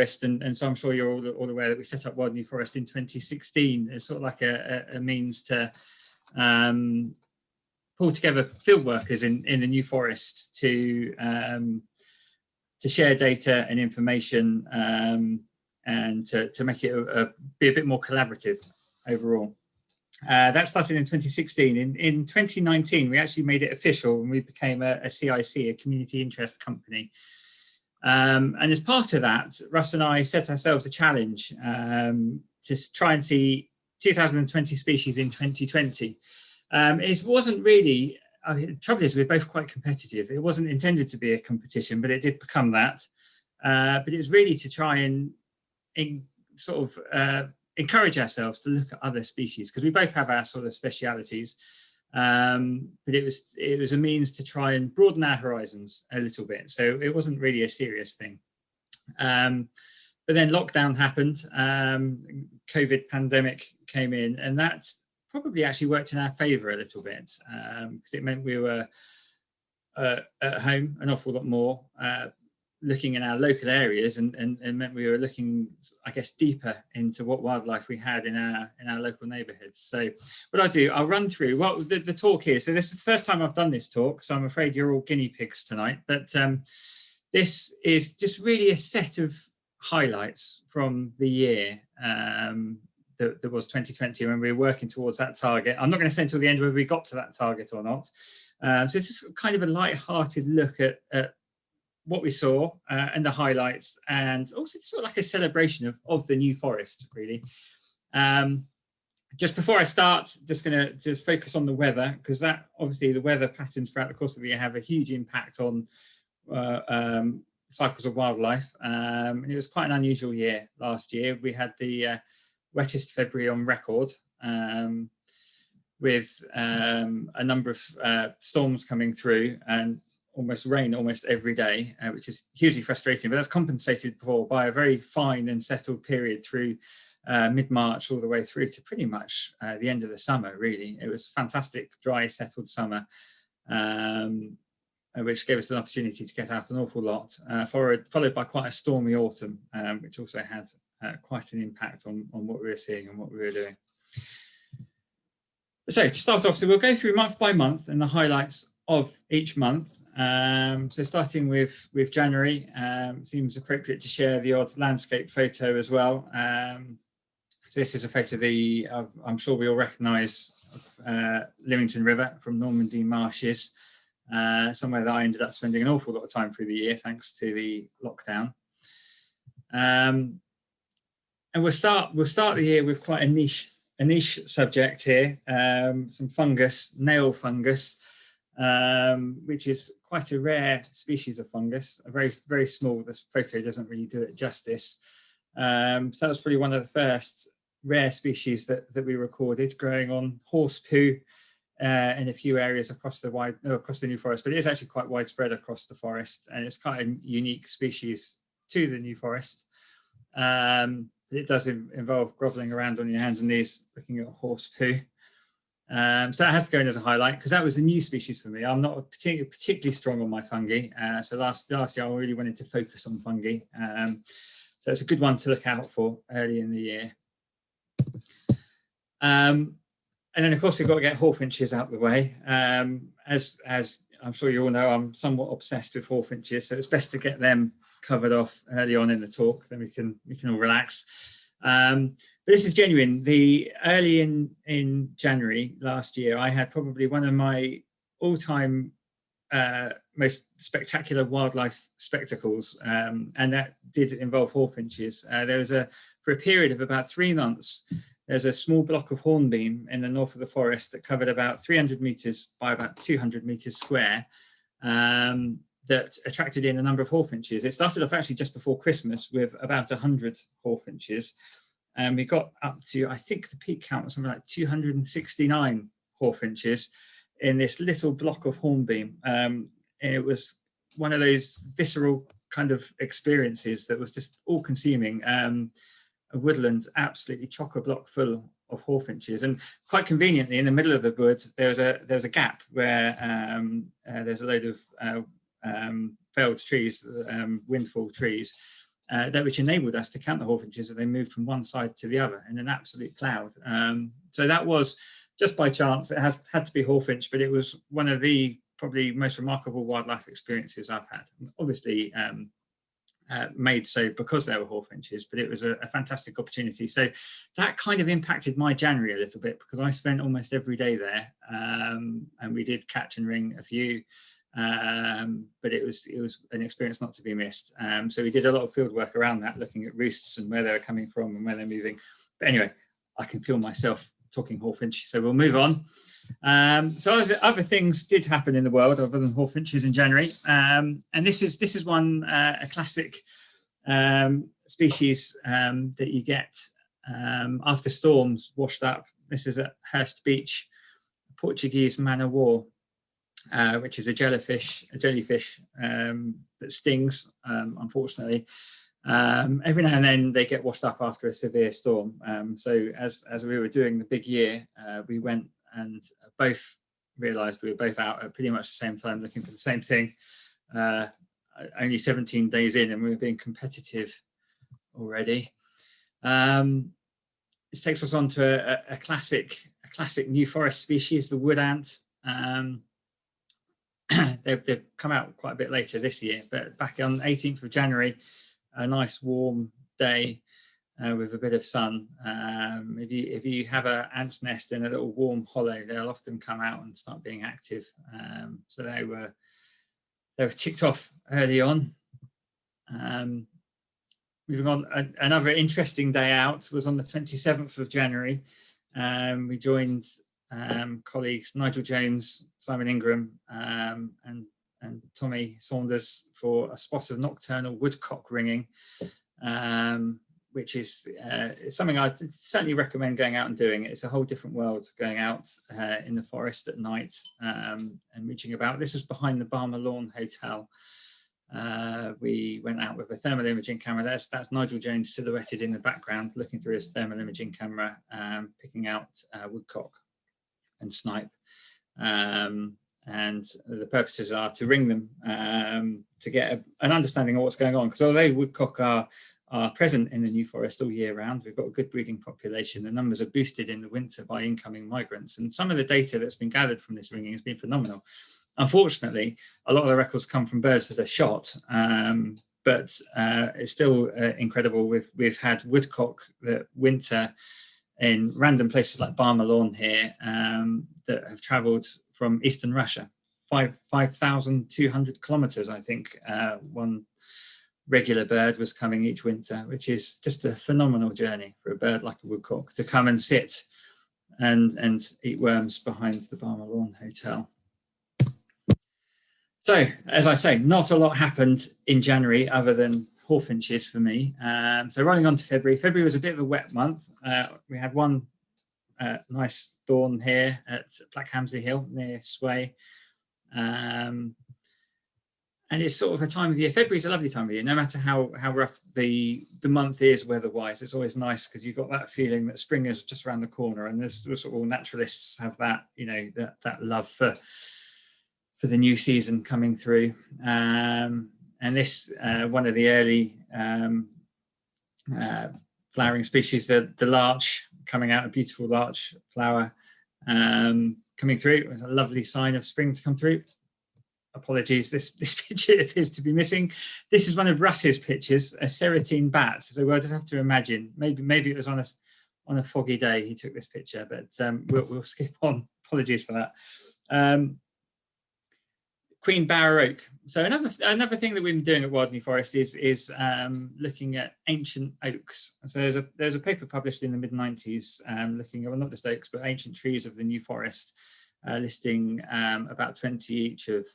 Forest, and so I'm sure you're all aware that we set up Wild New Forest in 2016 as sort of like a means to pull together field workers in the New Forest to share data and information and to make it be a bit more collaborative overall. That started in 2016. In 2019, we actually made it official and we became a CIC, a community interest company. And as part of that, Russ and I set ourselves a challenge to try and see 2020 species in 2020. It wasn't really, the trouble is we're both quite competitive. It wasn't intended to be a competition, but it did become that. But it was really to try and sort of encourage ourselves to look at other species, because we both have our sort of specialities. But it was a means to try and broaden our horizons a little bit. So it wasn't really a serious thing. But then lockdown happened, COVID pandemic came in, and that probably actually worked in our favour a little bit, because it meant we were at home an awful lot more, looking in our local areas, and meant we were looking, I guess, deeper into what wildlife we had in our local neighbourhoods. So what I'll run through what the talk is. So this is the first time I've done this talk, so I'm afraid you're all guinea pigs tonight. But this is just really a set of highlights from the year that was 2020, when we were working towards that target. I'm not going to say until the end whether we got to that target or not. So it's just kind of a light-hearted look at what we saw and the highlights, and also sort of like a celebration of the New Forest, really. Just before I start, just going to just focus on the weather, because that obviously the weather patterns throughout the course of the year have a huge impact on cycles of wildlife. And it was quite an unusual year last year. We had the wettest February on record, with a number of storms coming through and almost rain almost every day, which is hugely frustrating, but that's compensated for by a very fine and settled period through mid-March all the way through to pretty much the end of the summer, really. It was a fantastic, dry, settled summer, which gave us an opportunity to get out an awful lot, followed by quite a stormy autumn, which also had quite an impact on what we were seeing and what we were doing. So to start off, so we'll go through month by month and the highlights of each month. So starting with January, seems appropriate to share the odd landscape photo as well. So this is a photo I'm sure we all recognise, Lymington River from Normandy Marshes, somewhere that I ended up spending an awful lot of time through the year thanks to the lockdown. And we'll start the year with quite a niche subject here, some fungus, nail fungus, which is quite a rare species of fungus, a very, very small. This photo doesn't really do it justice. So that was probably one of the first rare species that we recorded, growing on horse poo in a few areas across the New Forest, but it is actually quite widespread across the forest, and it's quite a unique species to the New Forest. It does involve groveling around on your hands and knees looking at horse poo. So that has to go in as a highlight, because that was a new species for me. I'm not particularly strong on my fungi. So last year I really wanted to focus on fungi. So it's a good one to look out for early in the year. And then of course we've got to get hawfinches out of the way. As I'm sure you all know, I'm somewhat obsessed with hawfinches, so it's best to get them covered off early on in the talk, then we can all relax. But this is genuine. Early in January last year, I had probably one of my all-time most spectacular wildlife spectacles, and that did involve hawfinches. For a period of about 3 months, there's a small block of hornbeam in the north of the forest that covered about 300 metres by about 200 metres square, that attracted in a number of hawfinches. It started off actually just before Christmas with about 100 hawfinches, and we got up to, I think the peak count was something like 269 hawfinches in this little block of hornbeam. And it was one of those visceral kind of experiences that was just all-consuming. A woodland absolutely chock-a-block full of hawfinches, and quite conveniently in the middle of the wood there was a gap where there's a load of felled trees, windfall trees, which enabled us to count the hawfinches as they moved from one side to the other in an absolute cloud. So that was just by chance. It had to be hawfinch, but it was one of the probably most remarkable wildlife experiences I've had. Obviously, made so because they were hawfinches, but it was a fantastic opportunity. So that kind of impacted my January a little bit, because I spent almost every day there, and we did catch and ring a few, but it was an experience not to be missed. So we did a lot of field work around that, looking at roosts and where they were coming from and where they're moving. But anyway, I can feel myself talking hawfinch, so we'll move on. So other things did happen in the world other than hawfinches in January, and this is one a classic species that you get after storms washed up. This is at Hurst Beach, Portuguese man o' war, which is a jellyfish that stings, unfortunately. Every now and then they get washed up after a severe storm. So as we were doing the big year, we went and both realised we were both out at pretty much the same time looking for the same thing. Only 17 days in, and we were being competitive already. This takes us on to a classic New Forest species, the wood ant. They've come out quite a bit later this year, but back on 18th of January, a nice warm day with a bit of sun. If you have an ant's nest in a little warm hollow, they'll often come out and start being active. So they were ticked off early on. Moving on, another interesting day out was on the 27th of January. We joined colleagues Nigel Jones, Simon Ingram, and Tommy Saunders for a spot of nocturnal woodcock ringing, which is something I certainly recommend going out and doing. It's a whole different world going out in the forest at night and reaching about. This was behind the Barmer Lawn Hotel. We went out with a thermal imaging camera. That's Nigel Jones silhouetted in the background, looking through his thermal imaging camera, picking out woodcock and snipe. And the purposes are to ring them to get an understanding of what's going on. Because although woodcock are present in the New Forest all year round, we've got a good breeding population. The numbers are boosted in the winter by incoming migrants. And some of the data that's been gathered from this ringing has been phenomenal. Unfortunately, a lot of the records come from birds that are shot, but it's still incredible. We've had woodcock that winter in random places like Barmer Lawn here that have travelled from eastern Russia, 5,200 kilometres, I think. One regular bird was coming each winter, which is just a phenomenal journey for a bird like a woodcock to come and sit and eat worms behind the Barmer Lawn Hotel. So, as I say, not a lot happened in January other than hawfinches for me. So rolling on to February. February was a bit of a wet month. We had one nice dawn here at Black Hamsley Hill near Sway. And it's sort of a time of year. February is a lovely time of year, no matter how rough the month is weather-wise. It's always nice because you've got that feeling that spring is just around the corner, and there's sort of all naturalists have that, that love for the new season coming through. And this one of the early flowering species, the larch, coming out, a beautiful larch flower coming through. It was a lovely sign of spring to come through. Apologies, this picture appears to be missing. This is one of Russ's pictures, a serotine bat. So we'll just have to imagine, maybe it was on a foggy day he took this picture, but we'll skip on. Apologies for that. Queen Bower Oak. So another thing that we've been doing at Wild New Forest is looking at ancient oaks. So there's a paper published in the mid-90s looking at, well, not just oaks, but ancient trees of the New Forest, listing about 20 each of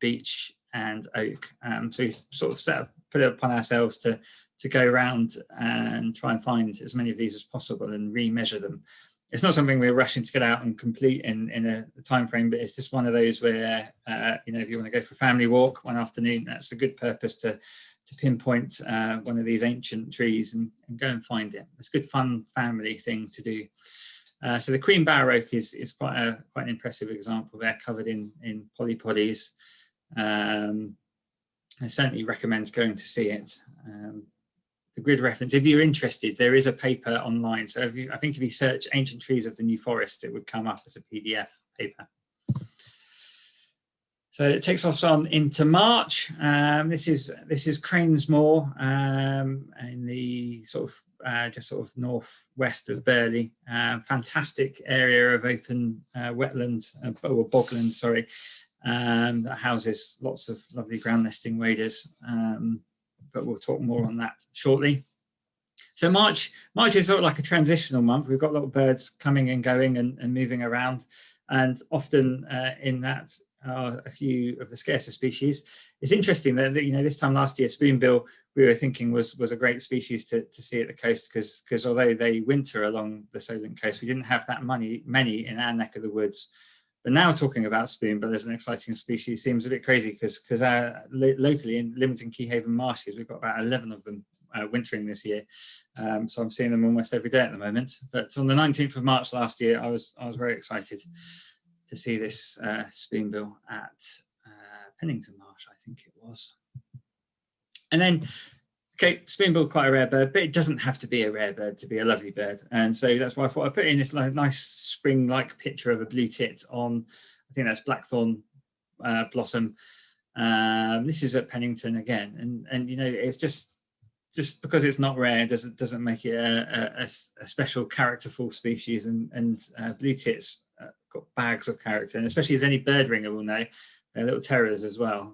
beech and oak. So we sort of put it upon ourselves to go around and try and find as many of these as possible and re-measure them. It's not something we're rushing to get out and complete in a time frame, but it's just one of those where, if you want to go for a family walk one afternoon, that's a good purpose to pinpoint one of these ancient trees and go and find it. It's a good fun family thing to do. So the Queen Bower Oak is quite an impressive example there, covered in polypodies. I certainly recommend going to see it. grid reference. If you're interested, there is a paper online. So I think if you search Ancient Trees of the New Forest, it would come up as a PDF paper. So it takes us on into March. This is Cranesmoor in the sort of just sort of northwest of Burley. Fantastic area of open wetland or bogland, sorry, that houses lots of lovely ground nesting waders. But we'll talk more on that shortly. So March is sort of like a transitional month. We've got a lot of birds coming and going and moving around, and often in that a few of the scarcer species. It's interesting that this time last year, spoonbill we were thinking was a great species to see at the coast, because although they winter along the Solent coast, we didn't have that many in our neck of the woods. But now talking about spoonbill as an exciting species seems a bit crazy, because locally in Lymington Keyhaven marshes, we've got about 11 of them wintering this year. So I'm seeing them almost every day at the moment. But on the 19th of March last year, I was very excited to see this spoonbill at Pennington Marsh, I think it was. And then, okay, spoonbill, quite a rare bird, but it doesn't have to be a rare bird to be a lovely bird. And so that's why I thought I'd put in this nice spring-like picture of a blue tit on, I think that's blackthorn blossom. This is at Pennington again, and it's just because it's not rare doesn't make it a special characterful species. And blue tits got bags of character, and especially as any bird ringer will know, they're little terrors as well.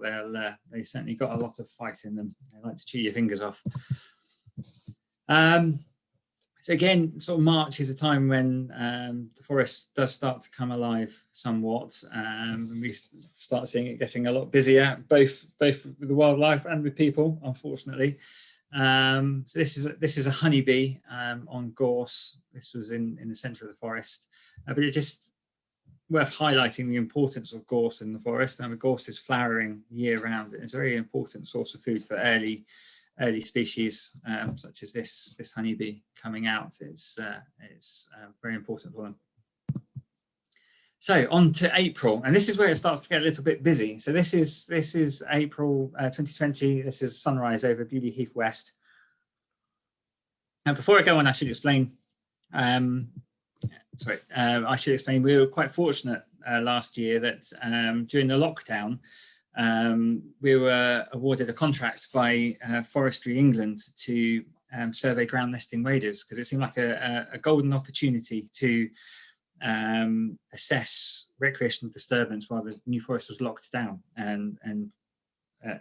They certainly got a lot of fight in them. They like to chew your fingers off. So again, sort of March is a time when the forest does start to come alive somewhat, and we start seeing it getting a lot busier, both with the wildlife and with people, unfortunately. So this is a honeybee on gorse. This was in the centre of the forest, but it just worth highlighting the importance of gorse in the forest. And gorse is flowering year round. It's a very important source of food for early species, such as this honeybee coming out. It's very important for them. So on to April, and this is where it starts to get a little bit busy. So this is April 2020. This is sunrise over Beaulieu Heath West. And before I go on, I should explain. I should explain. We were quite fortunate last year that during the lockdown, we were awarded a contract by Forestry England to survey ground nesting waders, because it seemed like a golden opportunity to assess recreational disturbance while the New Forest was locked down, and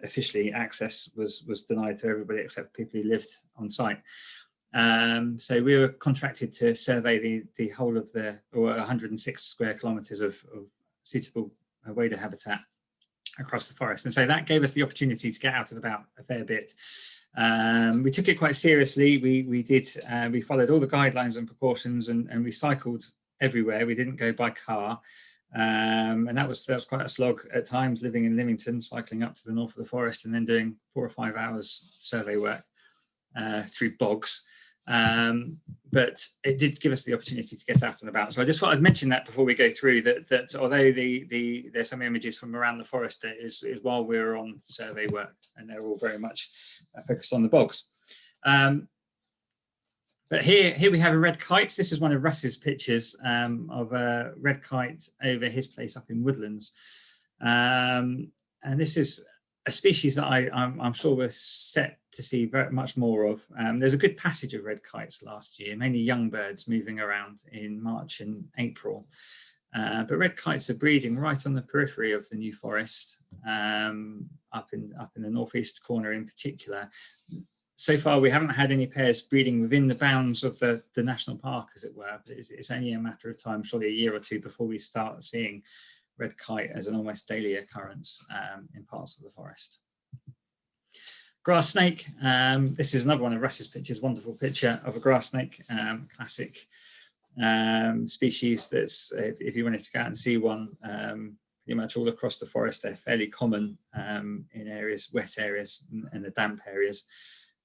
officially access was denied to everybody except people who lived on site. So we were contracted to survey the whole of 106 square kilometres of suitable wader habitat across the forest, and so that gave us the opportunity to get out and about a fair bit. We took it quite seriously. We followed all the guidelines and precautions, and we cycled everywhere. We didn't go by car, and that was quite a slog at times, living in Lymington, cycling up to the north of the forest and then doing 4 or 5 hours survey work through bogs. But it did give us the opportunity to get out and about. So I just thought I'd mention that before we go through that although there's some images from around the forest, that is while we were on survey work, and they're all very much focused on the bogs. But here we have a red kite. This is one of Russ's pictures of a red kite over his place up in Woodlands. And this is a species that I'm sure we're set to see very much more of. There's a good passage of red kites last year, mainly young birds moving around in March and April. But red kites are breeding right on the periphery of the New Forest, up in the northeast corner in particular. So far, we haven't had any pairs breeding within the bounds of the national park, as it were. But it's only a matter of time, surely a year or two, before we start seeing red kite as an almost daily occurrence in parts of the forest. Grass snake. This is another one of Russ's pictures. Wonderful picture of a grass snake, classic species. That's if you wanted to go out and see one, pretty much all across the forest. They're fairly common in areas, wet areas, and the damp areas.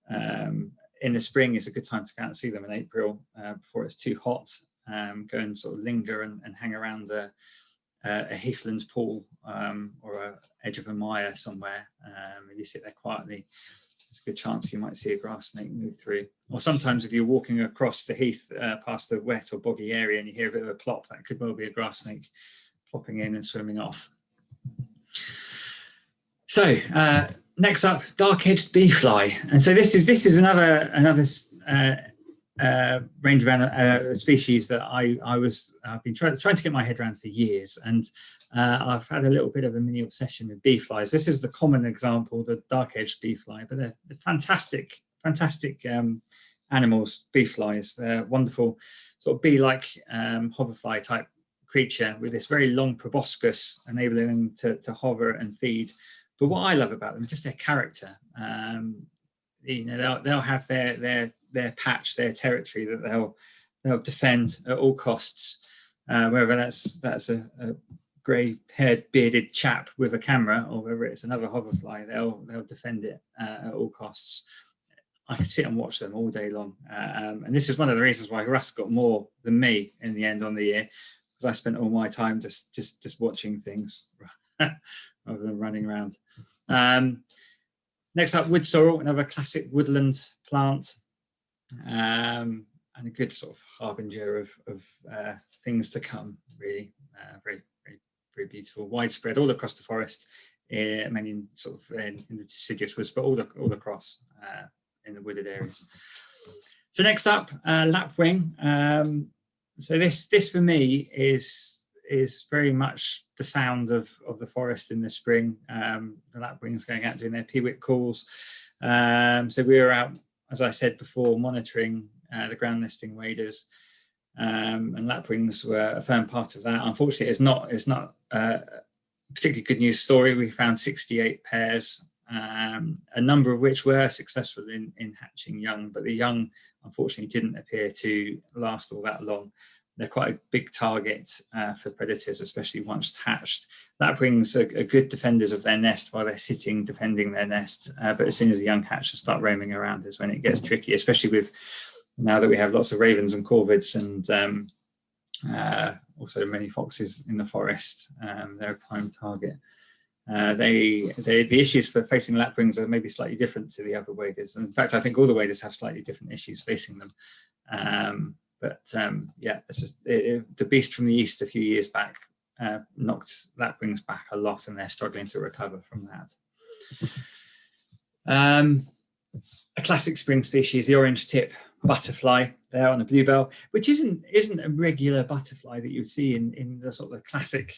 In the spring is a good time to go out and see them in April before it's too hot. Go and sort of linger and hang around a heathland pool or a edge of a mire somewhere, and you sit there quietly, there's a good chance you might see a grass snake move through. Or sometimes if you're walking across the heath past a wet or boggy area and you hear a bit of a plop, that could well be a grass snake plopping in and swimming off. So next up, dark-edged bee fly, and so this is another range of species that I've been trying to get my head around for years, and I've had a little bit of a mini obsession with bee flies. This is the common example, the dark-edged bee fly, but they're fantastic animals, bee flies. They're wonderful, sort of bee-like hoverfly type creature with this very long proboscis, enabling them to hover and feed. But what I love about them is just their character. You know, they'll have their patch, their territory that they'll defend at all costs. Whether that's a grey-haired, bearded chap with a camera, or whether it's another hoverfly, they'll defend it at all costs. I could sit and watch them all day long, and this is one of the reasons why Russ got more than me in the end on the year, because I spent all my time just watching things rather than running around. Next up, wood sorrel, another classic woodland plant, and a good sort of harbinger of things to come. Really, very beautiful, widespread all across the forest, mainly in sort of in the deciduous woods, but all across in the wooded areas. So next up, lapwing. So this for me is very much the sound of the forest in the spring. The lapwings going out doing their peewit calls. So we were out, as I said before, monitoring the ground nesting waders, and lapwings were a firm part of that. Unfortunately, it's not a particularly good news story. We found 68 pairs, a number of which were successful in hatching young, but the young unfortunately didn't appear to last all that long. They're quite a big target for predators, especially once hatched. Lapwings are good defenders of their nest while they're sitting defending their nest, but as soon as the young hatch and start roaming around is when it gets tricky, especially with now that we have lots of ravens and corvids and also many foxes in the forest. They're a prime target. The issues for facing lapwings are maybe slightly different to the other waders. And in fact, I think all the waders have slightly different issues facing them. Yeah, it's just the beast from the east a few years back knocked lapwings back a lot, and they're struggling to recover from that. A classic spring species, the orange tip butterfly, there on a bluebell, which isn't a regular butterfly that you would see in the sort of classic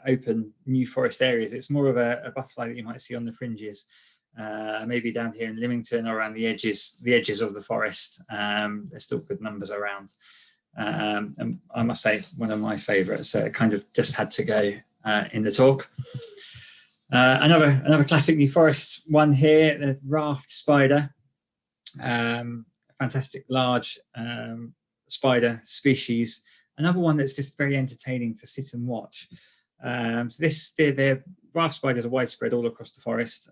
open New Forest areas. It's more of a butterfly that you might see on the fringes, maybe down here in Lymington or around the edges of the forest. There's still good numbers around, and I must say one of my favourites. So it kind of just had to go in the talk. Another classic New Forest one here, the raft spider. Fantastic large spider species. Another one that's just very entertaining to sit and watch. So the raft spiders are widespread all across the forest,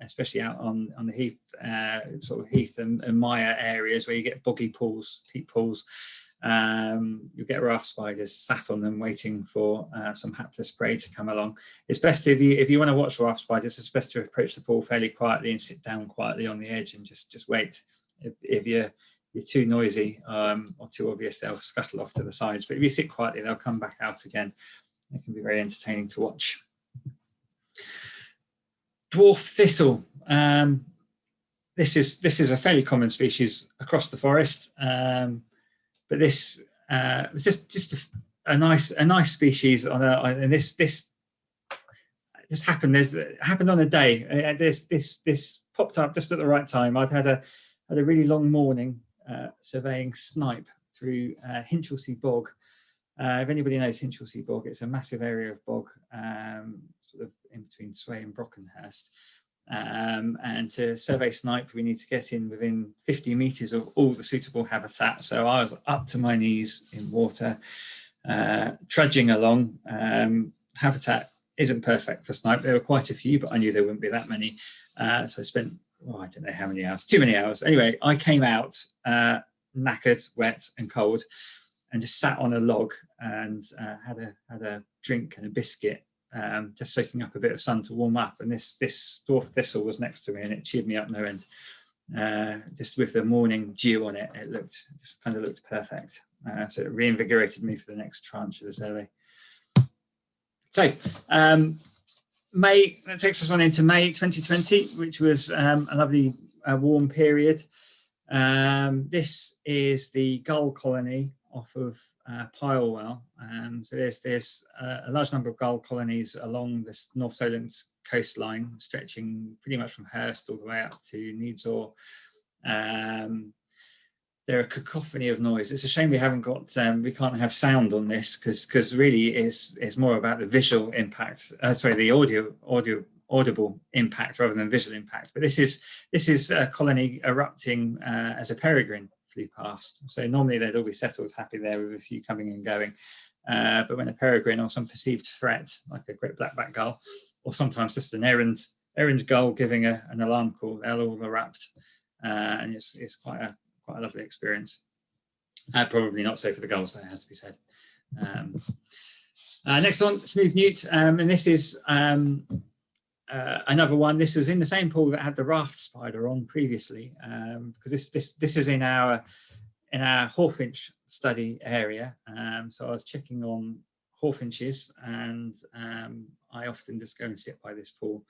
especially out on the heath, sort of heath and mire areas where you get boggy pools, peat pools. You'll get raft spiders sat on them waiting for some hapless prey to come along. It's best if you want to watch raft spiders, it's best to approach the pool fairly quietly and sit down quietly on the edge and just wait. If you're too noisy or too obvious, they'll scuttle off to the sides. But if you sit quietly, they'll come back out again. It can be very entertaining to watch. Dwarf thistle. This is a fairly common species across the forest, but this was just a nice species and this happened. It happened on a day. This popped up just at the right time. I'd had a really long morning surveying snipe through Hinchelsea Bog. If anybody knows Hinchelsea Bog, it's a massive area of bog, sort of in between Sway and Brockenhurst. And to survey snipe, we need to get in within 50 metres of all the suitable habitat. So I was up to my knees in water, trudging along. Habitat isn't perfect for snipe. There were quite a few, but I knew there wouldn't be that many. So I spent, I don't know how many hours, too many hours. Anyway, I came out knackered, wet and cold. and just sat on a log and had a drink and a biscuit, just soaking up a bit of sun to warm up. And this dwarf thistle was next to me, and it cheered me up no end. Just with the morning dew on it, it just kind of looked perfect. So it reinvigorated me for the next tranche of the survey. So May, that takes us on into May 2020, which was a lovely warm period. This is the gull colony off of Pilewell. So there's a large number of gull colonies along this North Solent coastline, stretching pretty much from Hurst all the way up to Needsor. They're a cacophony of noise. It's a shame we haven't got, we can't have sound on this, because really it's more about the visual impact, the audible impact rather than visual impact. But this is a colony erupting as a peregrine flew past. So normally they'd all be settled happy there with a few coming and going. But when a peregrine or some perceived threat, like a great blackback gull, or sometimes just an errand gull giving an alarm call, they'll all erupt. And it's quite a lovely experience. Probably not so for the gulls, that has to be said. Next one, smooth newt, and this is another one. This was in the same pool that had the raft spider on previously, because this is in our hawfinch study area. So I was checking on hawfinches, and I often just go and sit by this pool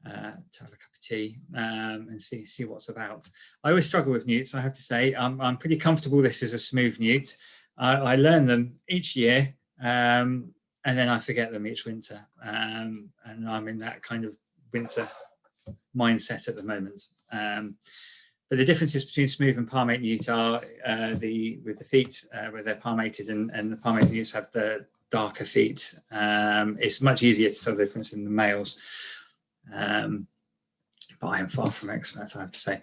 to have a cup of tea and see what's about. I always struggle with newts, I have to say. I'm pretty comfortable this is a smooth newt. I learn them each year, and then I forget them each winter, and I'm in that kind of winter mindset at the moment. But the differences between smooth and palmate newt are with the feet, where they're palmated, and the palmate newts have the darker feet. It's much easier to tell the difference in the males. But I am far from expert, I have to say.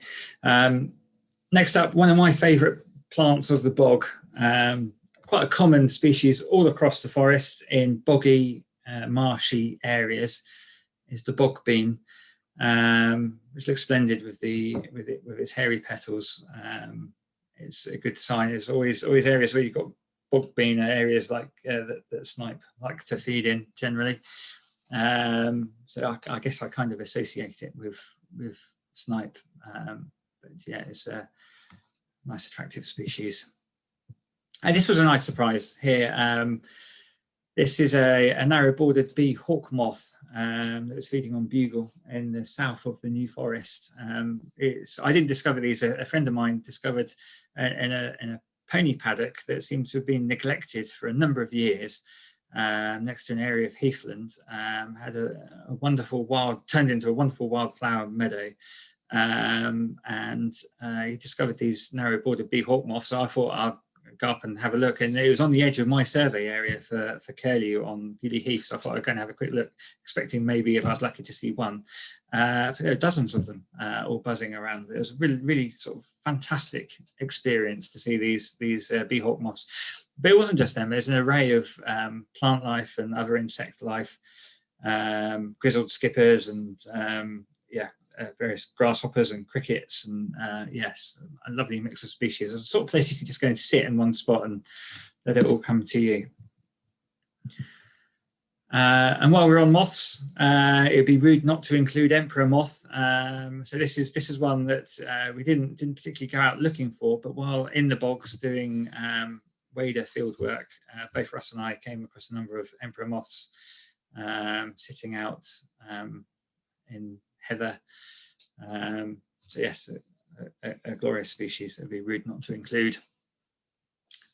Next up, one of my favourite plants of the bog, quite a common species all across the forest in boggy, marshy areas, is the bog bean, which looks splendid with its hairy petals. It's a good sign. There's always areas where you've got bog bean, areas like that snipe like to feed in generally. So I guess I kind of associate it with snipe, but yeah, it's a nice attractive species. And this was a nice surprise here. This is a narrow-bordered bee hawk moth that was feeding on bugle in the south of the New Forest. I didn't discover these. A friend of mine discovered in a pony paddock that seemed to have been neglected for a number of years. Next to an area of heathland, had a wonderful turned into a wonderful wildflower meadow, and he discovered these narrow-bordered bee hawk moths. So I thought I'd go up and have a look, and it was on the edge of my survey area for Curlew on Beaulieu Heath. So I thought I'd go and have a quick look, expecting maybe if I was lucky to see one. There were dozens of them all buzzing around. It was a really, really sort of fantastic experience to see these bee hawk moths. But it wasn't just them. There's an array of plant life and other insect life, grizzled skippers and various grasshoppers and crickets, and yes, a lovely mix of species. It's a sort of place you could just go and sit in one spot and let it all come to you. And while we're on moths, it would be rude not to include emperor moth. So this is one that we didn't particularly go out looking for, but while in the bogs doing wader field work, both Russ and I came across a number of emperor moths sitting out in heather. So yes, a glorious species that would be rude not to include.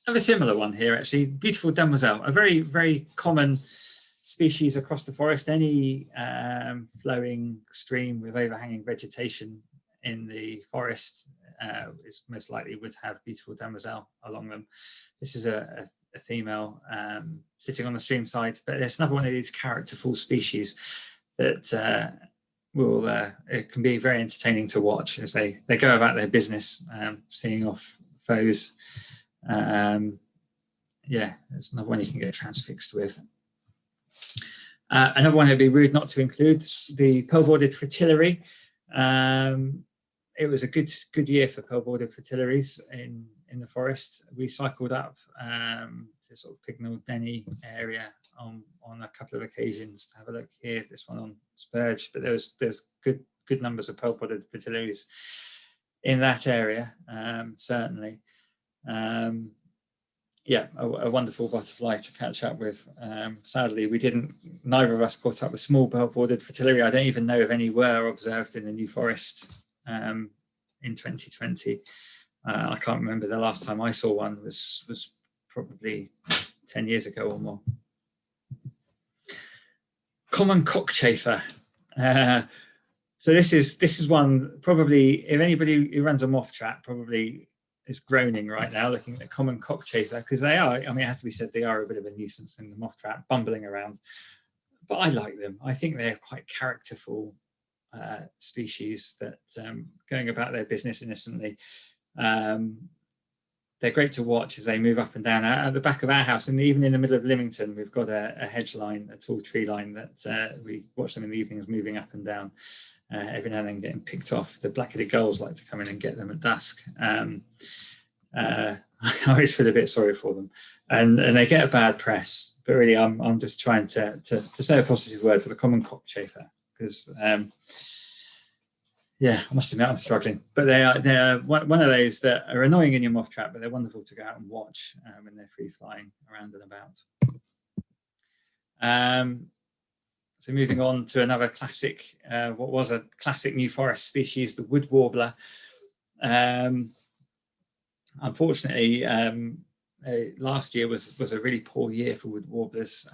I have a similar one here, actually, beautiful demoiselle, a very, very common species across the forest. Any flowing stream with overhanging vegetation in the forest is most likely would have beautiful demoiselle along them. This is a female sitting on the stream side, but there's another one of these characterful species that it can be very entertaining to watch as they go about their business, seeing off foes. Yeah, there's another one you can get transfixed with. Another one would be rude not to include, the pearl-bordered fritillary. It was a good year for pearl-bordered fritillaries in the forest. We cycled up to sort of Pignell Denny area on a couple of occasions to have a look here. This one on Spurge, but there's good numbers of pearl-podded fritillaries in that area, certainly. Yeah, a wonderful butterfly to catch up with. Sadly, neither of us caught up with small pearl-podded fritillary. I don't even know if any were observed in the New Forest in 2020. I can't remember the last time I saw one was probably 10 years ago or more. Common cockchafer. So this is one, probably, if anybody who runs a moth trap probably is groaning right now looking at common cockchafer, because they are, I mean, it has to be said, they are a bit of a nuisance in the moth trap, bumbling around. But I like them. I think they're quite characterful species that going about their business innocently. They're great to watch as they move up and down. At the back of our house, and even in the middle of Lymington, we've got a hedge line, a tall tree line that we watch them in the evenings moving up and down. Every now and then getting picked off. The black-headed gulls like to come in and get them at dusk. I always feel a bit sorry for them, and they get a bad press. But really, I'm just trying to say a positive word for the common cockchafer, because yeah, I must admit I'm struggling. But they're one of those that are annoying in your moth trap, but they're wonderful to go out and watch when they're free flying around and about. So moving on to another classic, what was a classic New Forest species, the wood warbler. Unfortunately, last year was a really poor year for wood warblers.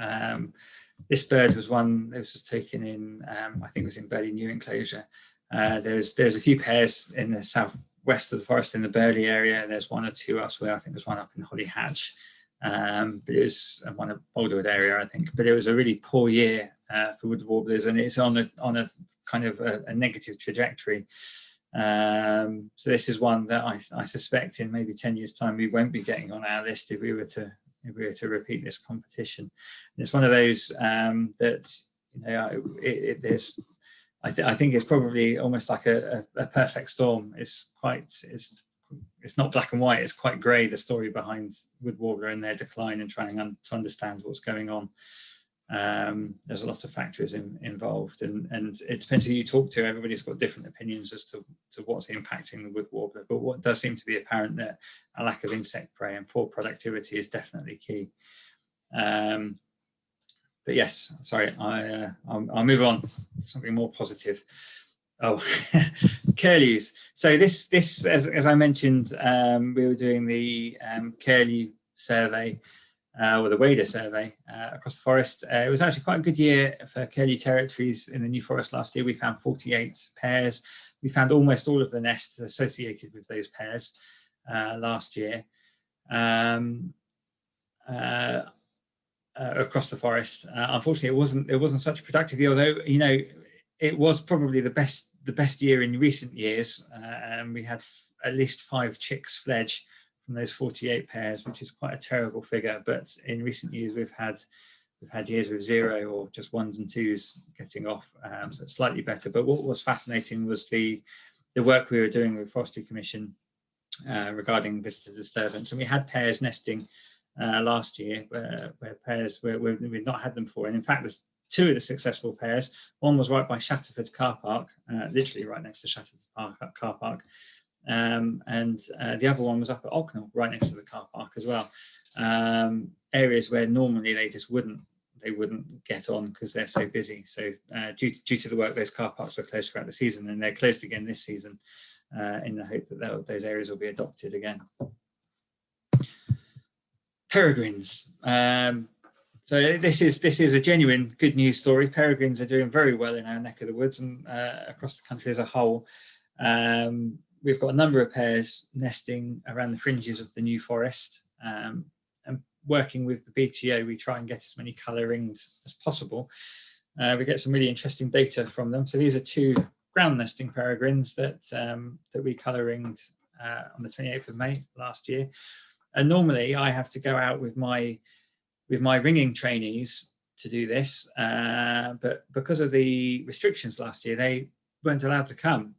This bird was one that was taken in, I think it was in Burley New Enclosure. There's a few pairs in the southwest of the forest in the Burley area, and there's one or two elsewhere. I think there's one up in Holly Hatch, but it was one of Boulderwood area, I think. But it was a really poor year for wood warblers, and it's on a kind of a negative trajectory. So this is one that I suspect in maybe 10 years' time we won't be getting on our list if we were to repeat this competition. And it's one of those that, you know, I think it's probably almost like a perfect storm. It's not black and white. It's quite grey, the story behind wood warbler and their decline, and trying to understand what's going on. There's a lot of factors involved, and it depends who you talk to. Everybody's got different opinions as to what's impacting the wood warbler, but what does seem to be apparent, that a lack of insect prey and poor productivity is definitely key. But yes, sorry, I'll move on to something more positive. Oh, curlews. So this as I mentioned, we were doing the curlew survey, or the wader survey across the forest. It was actually quite a good year for curlew territories in the New Forest last year. We found 48 pairs. We found almost all of the nests associated with those pairs last year. Across the forest. Unfortunately, it wasn't such a productive year, although, you know, it was probably the best year in recent years. And we had at least 5 chicks fledge from those 48 pairs, which is quite a terrible figure. But in recent years, we've had years with 0 or just 1s and 2s getting off, so it's slightly better. But what was fascinating was the work we were doing with Forestry Commission regarding visitor disturbance, and we had pairs nesting last year where we'd not had them before. And in fact, there's 2 of the successful pairs. One was right by Shatterford car park, literally right next to Shatterford car park, and the other one was up at Ocknell, right next to the car park as well. Areas where normally they wouldn't get on because they're so busy. So due to the work, those car parks were closed throughout the season, and they're closed again this season in the hope that those areas will be adopted again. Peregrines. So this is a genuine good news story. Peregrines are doing very well in our neck of the woods and across the country as a whole. We've got a number of pairs nesting around the fringes of the New Forest, and working with the BTO, we try and get as many colour rings as possible. We get some really interesting data from them. So these are 2 ground nesting peregrines that we colour ringed on the 28th of May last year. And normally I have to go out with my ringing trainees to do this, but because of the restrictions last year, they weren't allowed to come.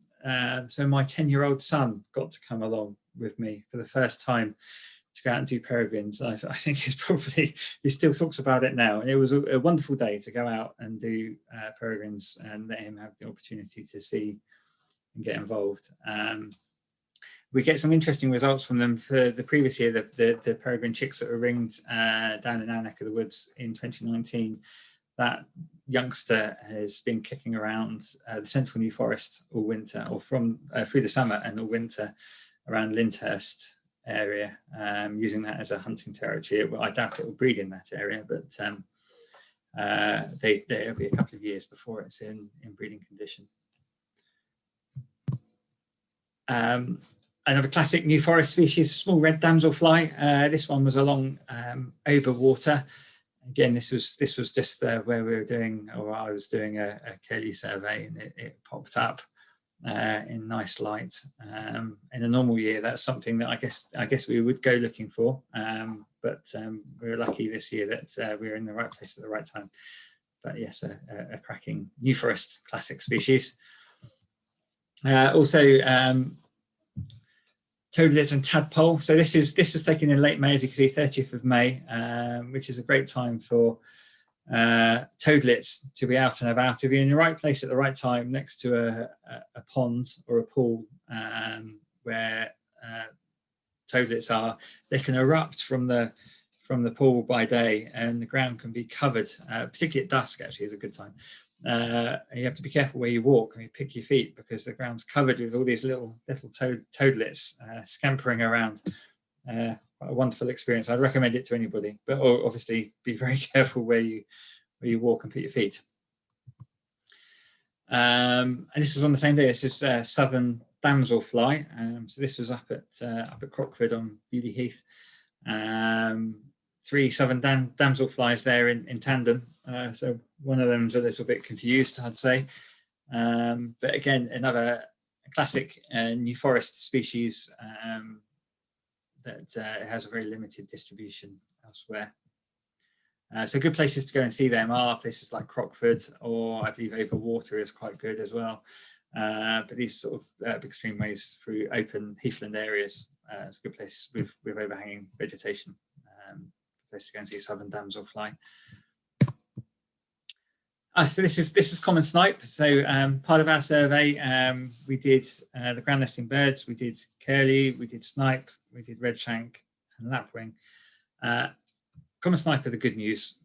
So my 10-year-old son got to come along with me for the first time to go out and do peregrines. I think he still talks about it now. And it was a wonderful day to go out and do peregrines and let him have the opportunity to see and get involved. We get some interesting results from them for the previous year, the peregrine chicks that were ringed down in our neck of the woods in 2019. That youngster has been kicking around the central New Forest all winter, or from through the summer and all winter around Lyndhurst area, using that as a hunting territory. Well, I doubt it will breed in that area, but it'll be a couple of years before it's in breeding condition. Another classic New Forest species, small red damselfly. This one was along Ober Water. Again, this was just where we were doing, or I was doing a Curlew survey, and it popped up in nice light. In a normal year, that's something that I guess we would go looking for, but we were lucky this year that we were in the right place at the right time. But yes, a cracking New Forest classic species. Also, toadlet and tadpole. So this was taken in late May, as you can see, 30th of May, which is a great time for toadlets to be out and about. If you're in the right place at the right time, next to a pond or a pool where toadlets are, they can erupt from the pool by day, and the ground can be covered, particularly at dusk. Actually, is a good time. You have to be careful where you walk and you pick your feet, because the ground's covered with all these little toadlets scampering around. Quite a wonderful experience. I'd recommend it to anybody, but obviously be very careful where you walk and put your feet. And this was on the same day. This is southern damselfly. So this was up at Crockford on Beaulieu Heath. 3 southern damselflies there in tandem. So one of them's a little bit confused, I'd say. But again, another classic New Forest species that has a very limited distribution elsewhere. So good places to go and see them are places like Crockford, or I believe Ober Water is quite good as well. But these sort of big streamways through open heathland areas, it's a good place with overhanging vegetation. Place to go and see southern damselfly. So this is common snipe. So part of our survey, we did the ground nesting birds, we did curlew, we did snipe, we did redshank and lapwing. Common snipe are the good news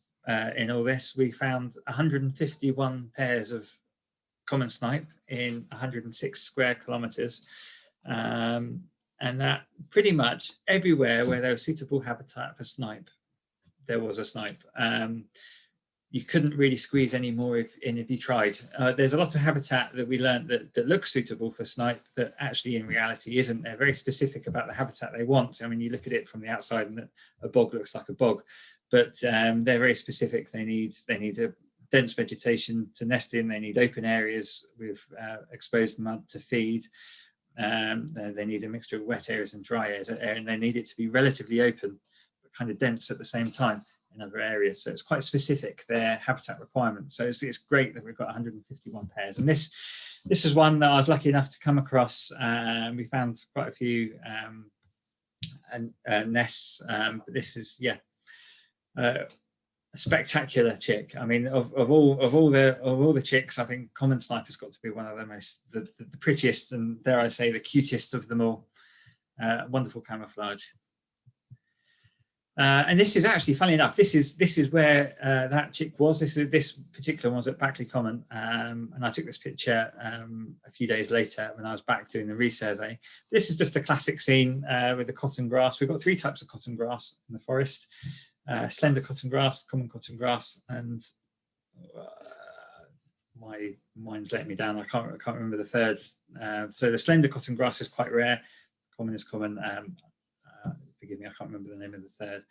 in all this. We found 151 pairs of common snipe in 106 square kilometres. And that pretty much everywhere where there was suitable habitat for snipe, there was a snipe. You couldn't really squeeze any more if you tried. There's a lot of habitat that we learned that looks suitable for snipe that actually in reality isn't. They're very specific about the habitat they want. I mean, you look at it from the outside and a bog looks like a bog, but they're very specific. They need a dense vegetation to nest in. They need open areas with exposed mud to feed. They need a mixture of wet areas and dry areas, and they need it to be relatively open but kind of dense at the same time in other areas. So it's quite specific, their habitat requirements. So it's great that we've got 151 pairs. And this is one that I was lucky enough to come across. We found quite a few nests, but this is a spectacular chick. I mean, of all the chicks, I think common snipe has got to be one of the prettiest, and dare I say the cutest of them all. Wonderful camouflage. And this is actually, funny enough, this is where that chick was. This particular one was at Backley Common, and I took this picture a few days later when I was back doing the resurvey. This is just a classic scene with the cotton grass. We've got 3 types of cotton grass in the forest: slender cotton grass, common cotton grass, and my mind's letting me down. I can't remember the third. So the slender cotton grass is quite rare. Common is common. Forgive me, I can't remember the name of the third.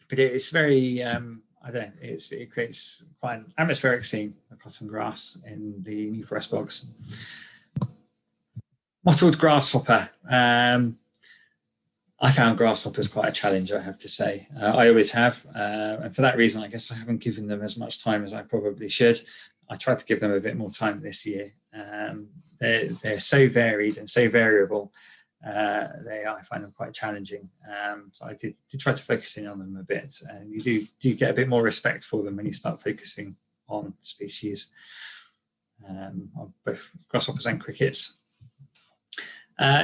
But it's very, it creates quite an atmospheric scene, the cotton grass in the New Forest bogs. Mottled grasshopper. I found grasshoppers quite a challenge, I have to say. I always have. And for that reason, I guess I haven't given them as much time as I probably should. I tried to give them a bit more time this year. they're so varied and so variable. I find them quite challenging. So I did try to focus in on them a bit, and you do get a bit more respect for them when you start focusing on species, on both grasshoppers and crickets.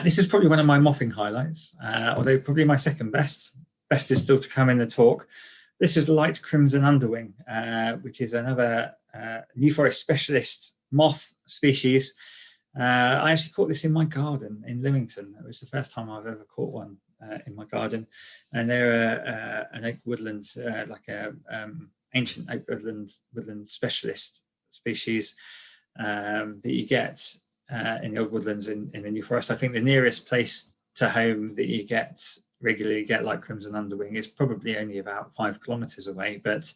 This is probably one of my mothing highlights, although probably my second best. Best is still to come in the talk. This is light crimson underwing, which is another New Forest specialist moth species. I actually caught this in my garden in Lymington. It was the first time I've ever caught one in my garden, and they're an oak woodland, like a ancient oak woodland specialist species that you get in the old woodlands in the New Forest. I think the nearest place to home that you regularly get light crimson underwing is probably only about 5 kilometres away, but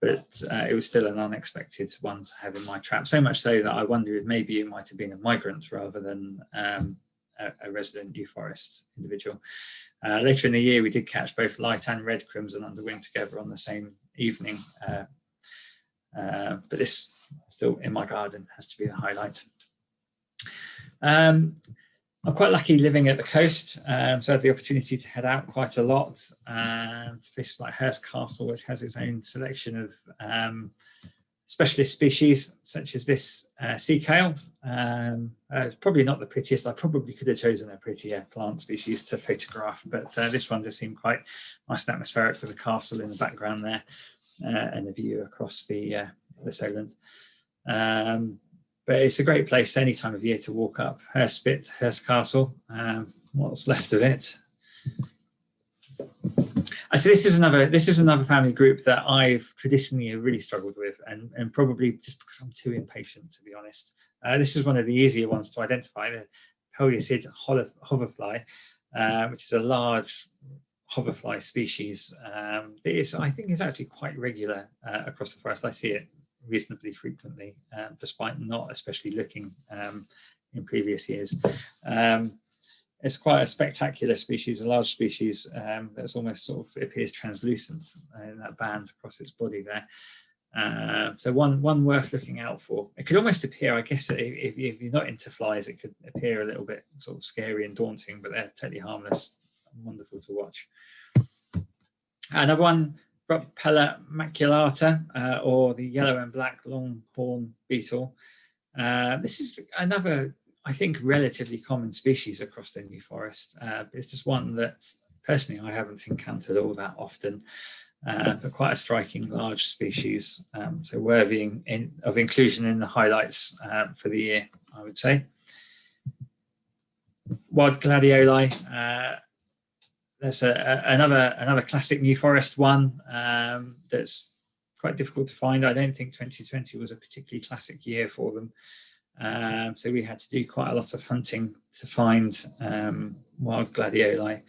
it was still an unexpected one to have in my trap, so much so that I wonder if maybe it might have been a migrant rather than a resident New Forest individual. Later in the year, we did catch both light and red crimson underwing together on the same evening, but this, still in my garden, has to be the highlight. I'm quite lucky living at the coast, so I had the opportunity to head out quite a lot to places like Hurst Castle, which has its own selection of specialist species, such as this sea kale. It's probably not the prettiest. I probably could have chosen a prettier plant species to photograph, but this one does seem quite nice and atmospheric with the castle in the background there and the view across the Solent. But it's a great place any time of year to walk up Hurst Spit, Hurst Castle, what's left of it. So this is another family group that I've traditionally really struggled with, and probably just because I'm too impatient, to be honest. This is one of the easier ones to identify, the Pellucid hoverfly, which is a large hoverfly species. I think it's actually quite regular across the forest. I see it reasonably frequently, despite not especially looking in previous years. It's quite a spectacular species, a large species that's almost sort of appears translucent in that band across its body there. So one worth looking out for. It could almost appear, I guess, if you're not into flies, it could appear a little bit sort of scary and daunting, but they're totally harmless and wonderful to watch. Another one, Rhopella maculata, or the yellow and black longhorn beetle. This is another, I think, relatively common species across the New Forest. It's just one that personally I haven't encountered all that often, but quite a striking large species, so worthy of inclusion in the highlights for the year, I would say. Wild gladioli. There's another classic New Forest one that's quite difficult to find. I don't think 2020 was a particularly classic year for them. So we had to do quite a lot of hunting to find wild gladioli.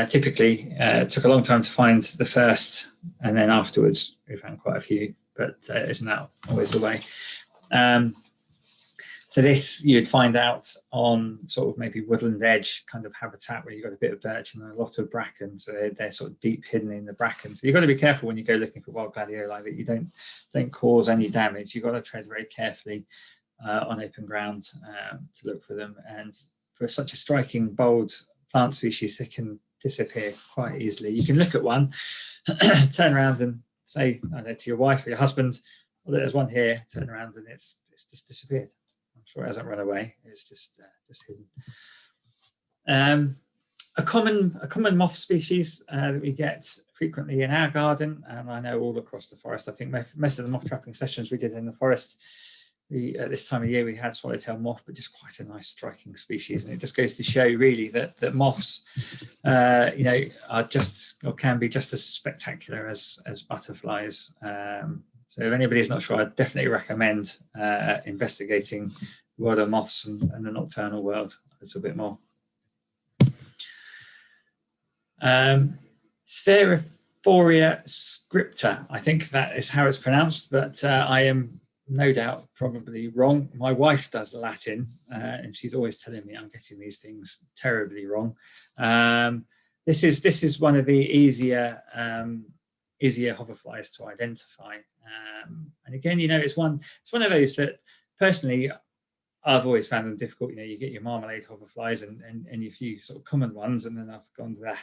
Typically, it took a long time to find the first, and then afterwards we found quite a few, but isn't that always the way? So this you'd find out on sort of maybe woodland edge kind of habitat where you've got a bit of birch and a lot of bracken, so they're sort of deep hidden in the bracken. So you've got to be careful when you go looking for wild gladioli that you don't cause any damage. You've got to tread very carefully on open ground to look for them. And for such a striking, bold plant species, they can disappear quite easily. You can look at one, turn around and say, I don't know, to your wife or your husband, well, there's one here, turn around and it's just disappeared. I'm sure it hasn't run away, it's just hidden. A common moth species that we get frequently in our garden, and I know all across the forest. I think most of the moth trapping sessions we did in the forest, at this time of year we had swallowtail moth, but just quite a nice striking species, and it just goes to show really that moths are just, or can be just as spectacular as butterflies. So if anybody's not sure, I'd definitely recommend investigating the world of moths and the nocturnal world a little bit more. Sphaerophoria scripta, I think that is how it's pronounced, but I am no doubt probably wrong. My wife does Latin, and she's always telling me I'm getting these things terribly wrong. This is one of the easier hoverflies to identify, and again, it's one of those that personally I've always found them difficult. You know, you get your marmalade hoverflies and your few sort of common ones, and then I've gone to that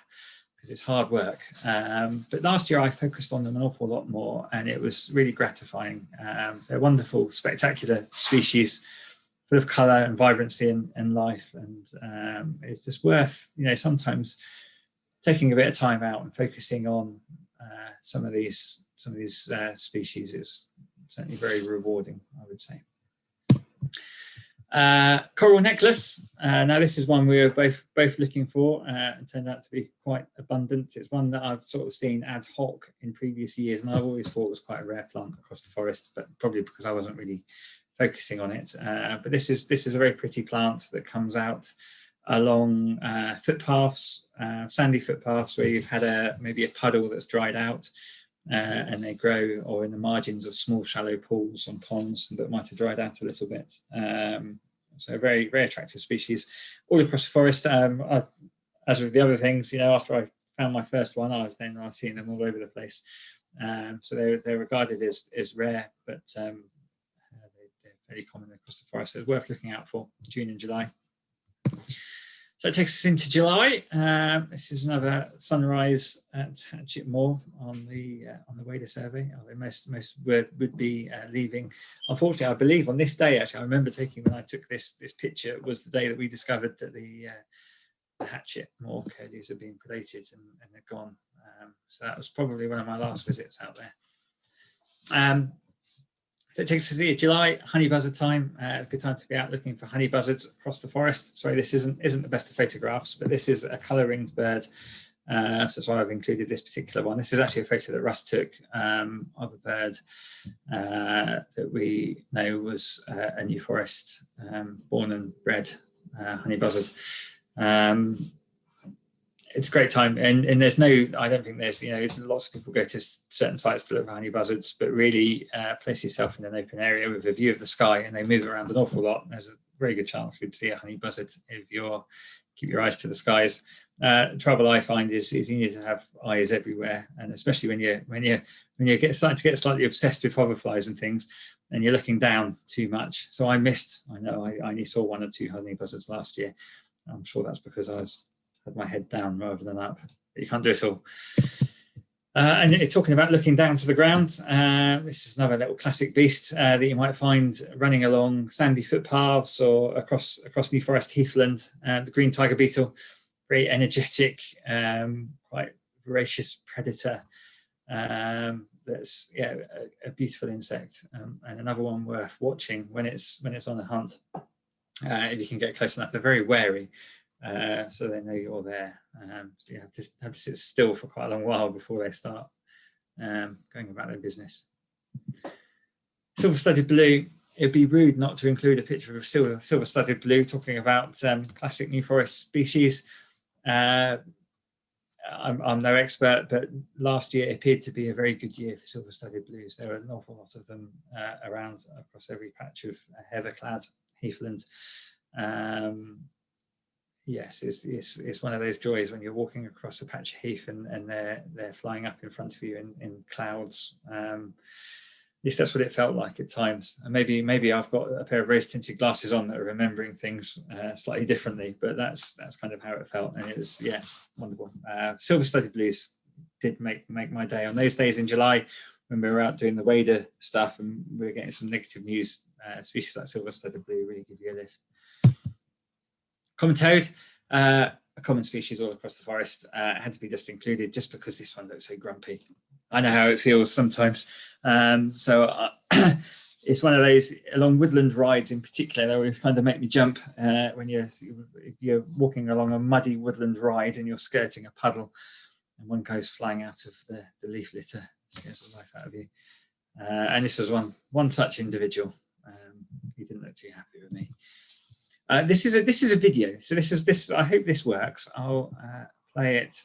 because it's hard work. But last year I focused on them an awful lot more, and it was really gratifying. They're wonderful, spectacular species, full of colour and vibrancy and life, and it's just worth, you know, sometimes taking a bit of time out and focusing on some of these species is certainly very rewarding, I would say. Coral necklace. Now this is one we were both looking for, and turned out to be quite abundant. It's one that I've sort of seen ad hoc in previous years, and I've always thought it was quite a rare plant across the forest, but probably because I wasn't really focusing on it. But this is a very pretty plant that comes out along footpaths, sandy footpaths where you've had maybe a puddle that's dried out, and they grow, or in the margins of small shallow pools and ponds that might have dried out a little bit. So a very, very attractive species all across the forest. As with the other things, you know, after I found my first one, I was seeing them all over the place. So they're regarded as rare, but they're very common across the forest. So it's worth looking out for June and July. So it takes us into July. This is another sunrise at Hatchet Moor on the Wader survey. Most would be leaving. Unfortunately, I believe on this day, actually, I remember when I took this picture, it was the day that we discovered that the Hatchet Moor curlews had been predated and they're gone. So that was probably one of my last visits out there. So it takes us to July, honey buzzard time. A good time to be out looking for honey buzzards across the forest. Sorry, this isn't the best of photographs, but this is a colour-ringed bird. So that's why I've included this particular one. This is actually a photo that Russ took of a bird that we know was a New Forest born and bred honey buzzard. It's a great time, and there's I don't think there's, you know, lots of people go to certain sites to look for honey buzzards, but really place yourself in an open area with a view of the sky, and they move around an awful lot. There's a very good chance you'd see a honey buzzard if you keep your eyes to the skies. The trouble I find is you need to have eyes everywhere, and especially when you're starting to get slightly obsessed with hoverflies and things, and you're looking down too much. So I only saw 1 or 2 honey buzzards last year. I'm sure that's because I had my head down rather than up, but you can't do it all. And you're talking about looking down to the ground. This is another little classic beast that you might find running along sandy footpaths or across New Forest heathland. The green tiger beetle, very energetic, quite voracious predator. That's a beautiful insect, and another one worth watching when it's on the hunt. If you can get close enough, they're very wary. So they know you're there. So you have to sit still for quite a long while before they start going about their business. Silver-studded blue. It'd be rude not to include a picture of silver-studded blue, talking about classic New Forest species. I'm no expert, but last year appeared to be a very good year for silver-studded blues. There are an awful lot of them around across every patch of heather-clad heathland. Yes, it's one of those joys when you're walking across a patch of heath and they're flying up in front of you in clouds. At least that's what it felt like at times. And maybe I've got a pair of rose-tinted glasses on that are remembering things slightly differently, but that's kind of how it felt, and it was wonderful. Silver-studded blues did make my day. On those days in July when we were out doing the Wader stuff and we were getting some negative news, species like silver-studded blue really give you a lift. Common toad, a common species all across the forest. It had to be just included just because this one looks so grumpy. I know how it feels sometimes. So it's one of those, along woodland rides in particular, they always kind of make me jump when you're walking along a muddy woodland ride and you're skirting a puddle and one goes flying out of the leaf litter, scares the life out of you. And this was one such individual. He didn't look too happy with me. This is a video, so this. I hope this works. I'll play it.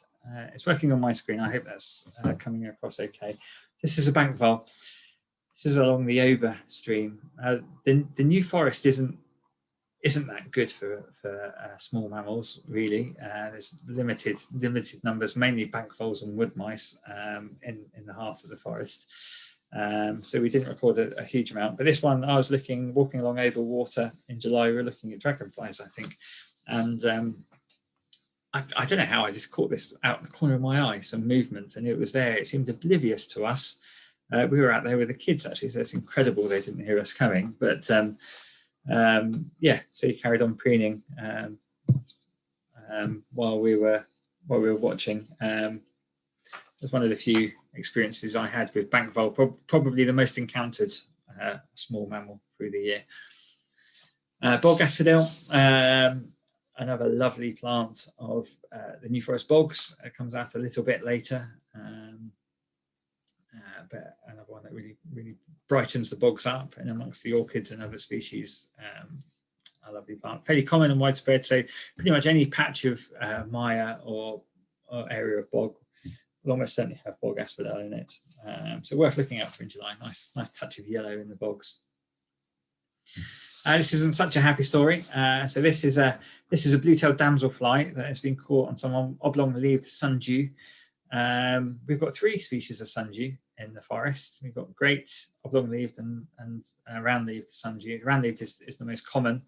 It's working on my screen. I hope that's coming across okay. This is a bank vole. This is along the Ober stream. The New Forest isn't that good for small mammals really. There's limited numbers, mainly bank voles and wood mice in the heart of the forest. So we didn't record a huge amount, but this one I was walking along Oval Water in July. We were looking at dragonflies, I think, and I don't know how I just caught this out the corner of my eye, some movement, and it was there. It seemed oblivious to us. We were out there with the kids actually, so it's incredible they didn't hear us coming. But yeah, so he carried on preening while we were watching. It was one of the few experiences I had with bank vole, probably the most encountered small mammal through the year. Bog asphodel, another lovely plant of the New Forest bogs. It comes out a little bit later, but another one that really brightens the bogs up, and amongst the orchids and other species, a lovely plant. Fairly common and widespread, so pretty much any patch of mire or area of bog will almost certainly have bog asphodel in it. So worth looking out for in July. Nice touch of yellow in the bogs. This isn't such a happy story. So this is a blue-tailed damselfly that has been caught on some oblong-leaved sundew. We've got 3 species of sundew in the forest. We've got great oblong-leaved and round-leaved sundew. Round-leaved is the most common,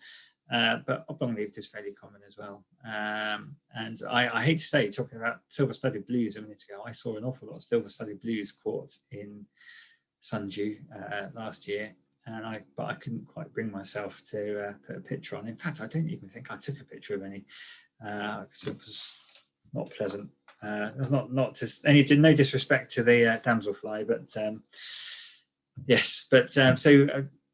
but oblong-leaved is fairly common as well. And I hate to say, talking about silver-studded blues a minute ago, I saw an awful lot of silver-studded blues caught in sundew last year. But I couldn't quite bring myself to put a picture on. In fact, I don't even think I took a picture of any, because it was not pleasant. Not just no disrespect to the damselfly, but yes. But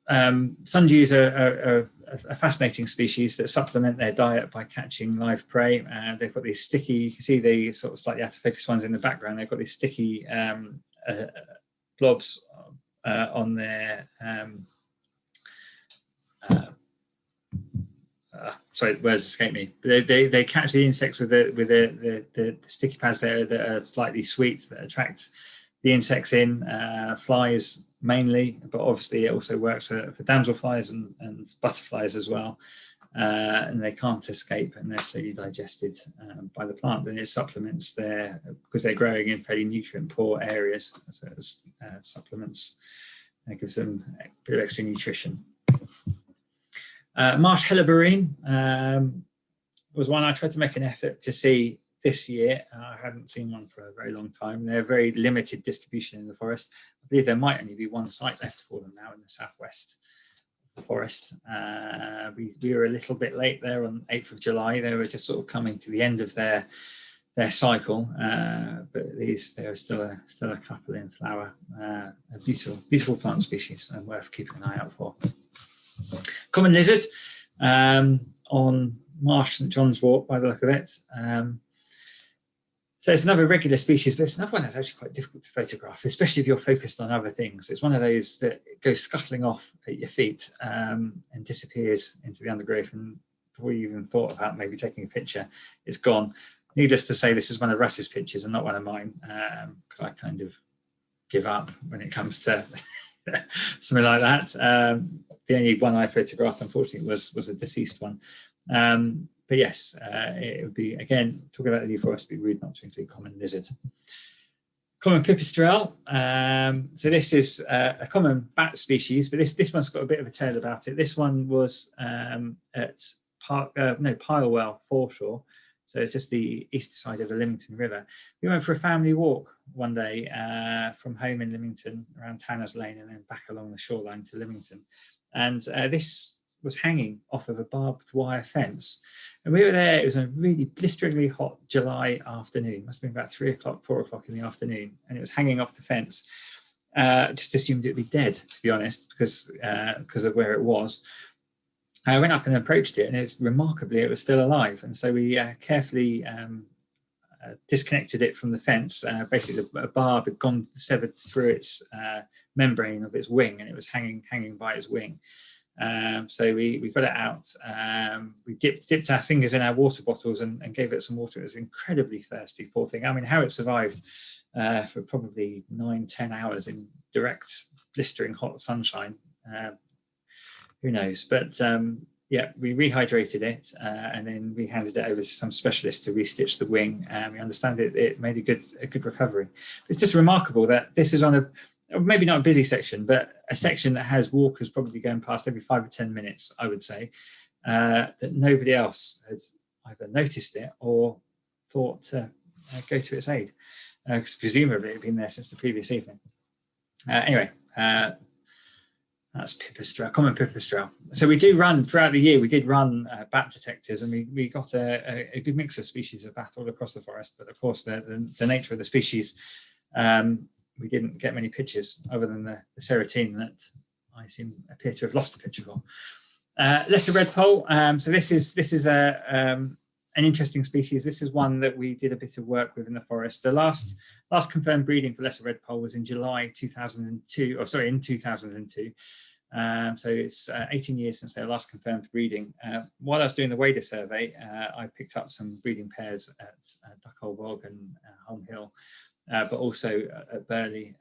sundews are a fascinating species that supplement their diet by catching live prey. They've got these sticky. You can see the sort of slightly out of focus ones in the background. They've got these sticky blobs on their sorry, words escape me. They catch the insects with the sticky pads there that are slightly sweet, that attract the insects in, flies mainly, but obviously it also works for damselflies and butterflies as well. And they can't escape, and they're slowly digested by the plant. And it supplements because they're growing in fairly nutrient poor areas, so it supplements. It gives them a bit of extra nutrition. Marsh helleborine was one I tried to make an effort to see this year. I hadn't seen one for a very long time. They're very limited distribution in the forest. I believe there might only be one site left for them now in the southwest of the forest. We were a little bit late there on 8th of July. They were just sort of coming to the end of their cycle, but there are still a couple in flower. A beautiful plant species and worth keeping an eye out for. Common lizard on Marsh St John's Walk, by the look of it. So it's another regular species, but it's another one that's actually quite difficult to photograph, especially if you're focused on other things. It's one of those that goes scuttling off at your feet and disappears into the undergrowth, and before you even thought about maybe taking a picture, it's gone. Needless to say, this is one of Russ's pictures and not one of mine, because I kind of give up when it comes to something like that. The only one I photographed, unfortunately, was a deceased one. But yes, it would be, again, talking about the New Forest, it'd be rude not to include common lizard. Common pipistrelle. So this is a common bat species, but this one's got a bit of a tale about it. This one was at Pilewell foreshore. So it's just the east side of the Lymington River. We went for a family walk one day from home in Lymington around Tanner's Lane and then back along the shoreline to Lymington. And this was hanging off of a barbed wire fence. And we were there, it was a really blisteringly hot July afternoon. It must have been about 3 o'clock, 4 o'clock in the afternoon. And it was hanging off the fence. Just assumed it would be dead, to be honest, because of where it was. I went up and approached it, and it was still alive. And so we carefully disconnected it from the fence. Basically, a barb had severed through its membrane of its wing, and it was hanging by its wing. So we got it out. We dipped our fingers in our water bottles and gave it some water. It was incredibly thirsty, poor thing. I mean, how it survived for probably 9-10 hours in direct blistering hot sunshine, who knows? But yeah, we rehydrated it and then we handed it over to some specialist to restitch the wing. We understand it made a good recovery. It's just remarkable that this is on or maybe not a busy section, but a section that has walkers probably going past every 5 or 10 minutes, I would say, that nobody else had either noticed it or thought to go to its aid, because presumably it had been there since the previous evening. Anyway, that's pipistrelle, common pipistrelle. So we do run, throughout the year, we did run bat detectors, and we got a good mix of species of bat all across the forest. But of course, the nature of the species, we didn't get many pictures other than the serotine that I appear to have lost a picture for. Lesser redpoll. So this is an interesting species. This is one that we did a bit of work with in the forest. The last confirmed breeding for lesser redpoll was in July 2002, or sorry, in 2002. So it's 18 years since their last confirmed breeding. While I was doing the Wader survey, I picked up some breeding pairs at Duckhole Bog and Holm Hill, but also at Burley.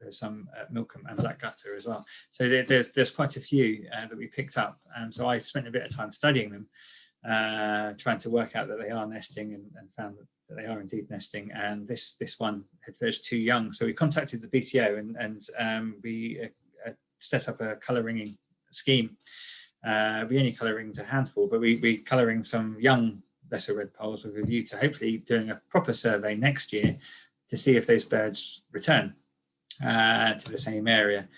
There's some Milcombe and Black Gutter as well. So there's quite a few that we picked up. So I spent a bit of time studying them, trying to work out that they are nesting, and found that they are indeed nesting. And this one had fledged too young. So we contacted the BTO and we set up a colour ringing scheme. We only colour ringed a handful, but we colouring some young lesser redpolls with a view to hopefully doing a proper survey next year to see if those birds return to the same area.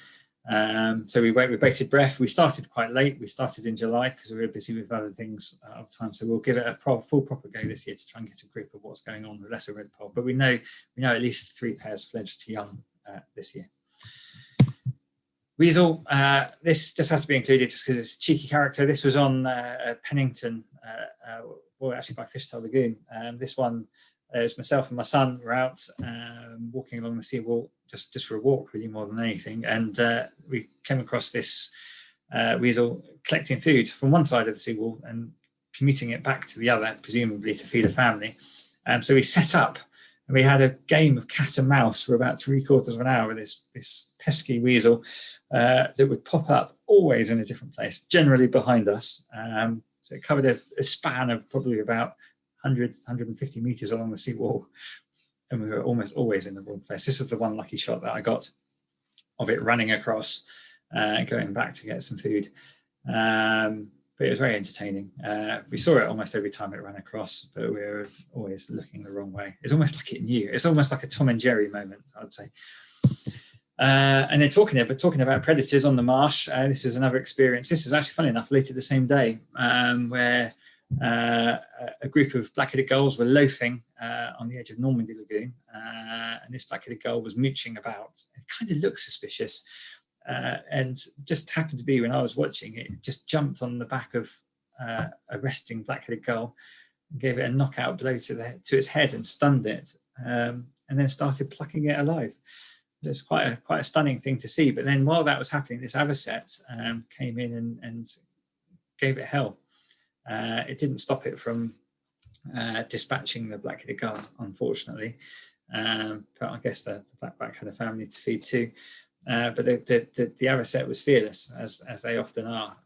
So we went with bated breath. We started quite late. We started in July because we were busy with other things at the time. So we'll give it a full proper go this year to try and get a grip of what's going on with lesser redpoll. But we know at least 3 pairs fledged to young this year. Weasel, this just has to be included just because it's a cheeky character. This was on Pennington, or actually by Fishtail Lagoon. This one, it was myself and my son were out walking along the seawall just for a walk, really, more than anything. And we came across this weasel collecting food from one side of the seawall and commuting it back to the other, presumably to feed a family. So we set up and we had a game of cat and mouse for about 3/4 of an hour with this pesky weasel that would pop up always in a different place, generally behind us. So it covered a span of probably about 150 meters along the seawall, and we were almost always in the wrong place. This is the one lucky shot that I got of it running across and going back to get some food. But it was very entertaining. We saw it almost every time it ran across, but we were always looking the wrong way. It's almost like it knew. It's almost like a Tom and Jerry moment, I'd say. And then talking about predators on the marsh, this is another experience. This is actually, funny enough, later the same day, where a group of black-headed gulls were loafing on the edge of Normandy Lagoon, and this black-headed gull was mooching about. It kind of looked suspicious, and just happened to be when I was watching it, just jumped on the back of a resting black-headed gull, and gave it a knockout blow to its head and stunned it, and then started plucking it alive. It's quite a stunning thing to see. But then while that was happening, this avocet came in and gave it hell. It didn't stop it from dispatching the black-headed gull, unfortunately. But I guess the blackback had a family to feed too. But the avocet was fearless, as they often are.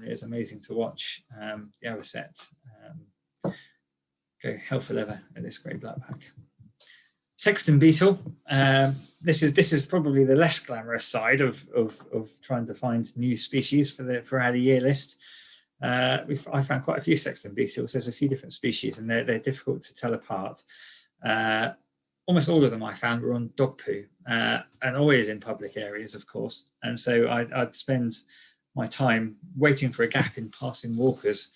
It was amazing to watch the avocet go hell for leather at this great blackback. Sexton beetle. This is probably the less glamorous side of trying to find new species for our year list. I found quite a few sexton beetles. There's a few different species, and they're difficult to tell apart. Almost all of them I found were on dog poo, and always in public areas, of course. And so I'd spend my time waiting for a gap in passing walkers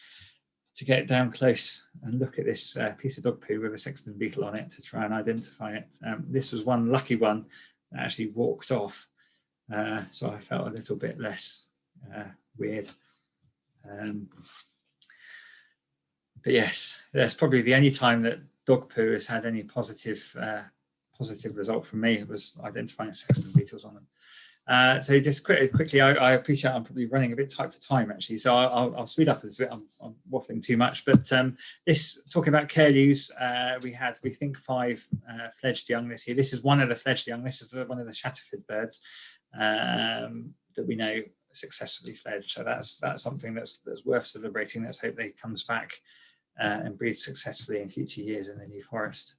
to get down close and look at this piece of dog poo with a sexton beetle on it to try and identify it. This was one lucky one that actually walked off, so I felt a little bit less weird. But yes, that's probably the only time that dog poo has had any positive result from me. It was identifying sexton beetles on them. So just quickly, I appreciate I'm probably running a bit tight for time, actually, so I'll speed up a little bit. I'm waffling too much, but this, talking about curlews, we had, we think, 5 fledged young this year. This is one of the fledged young. This is one of the Shatterford birds that we know successfully fledged. So that's something that's worth celebrating. Let's hope they comes back and breeds successfully in future years in the New Forest.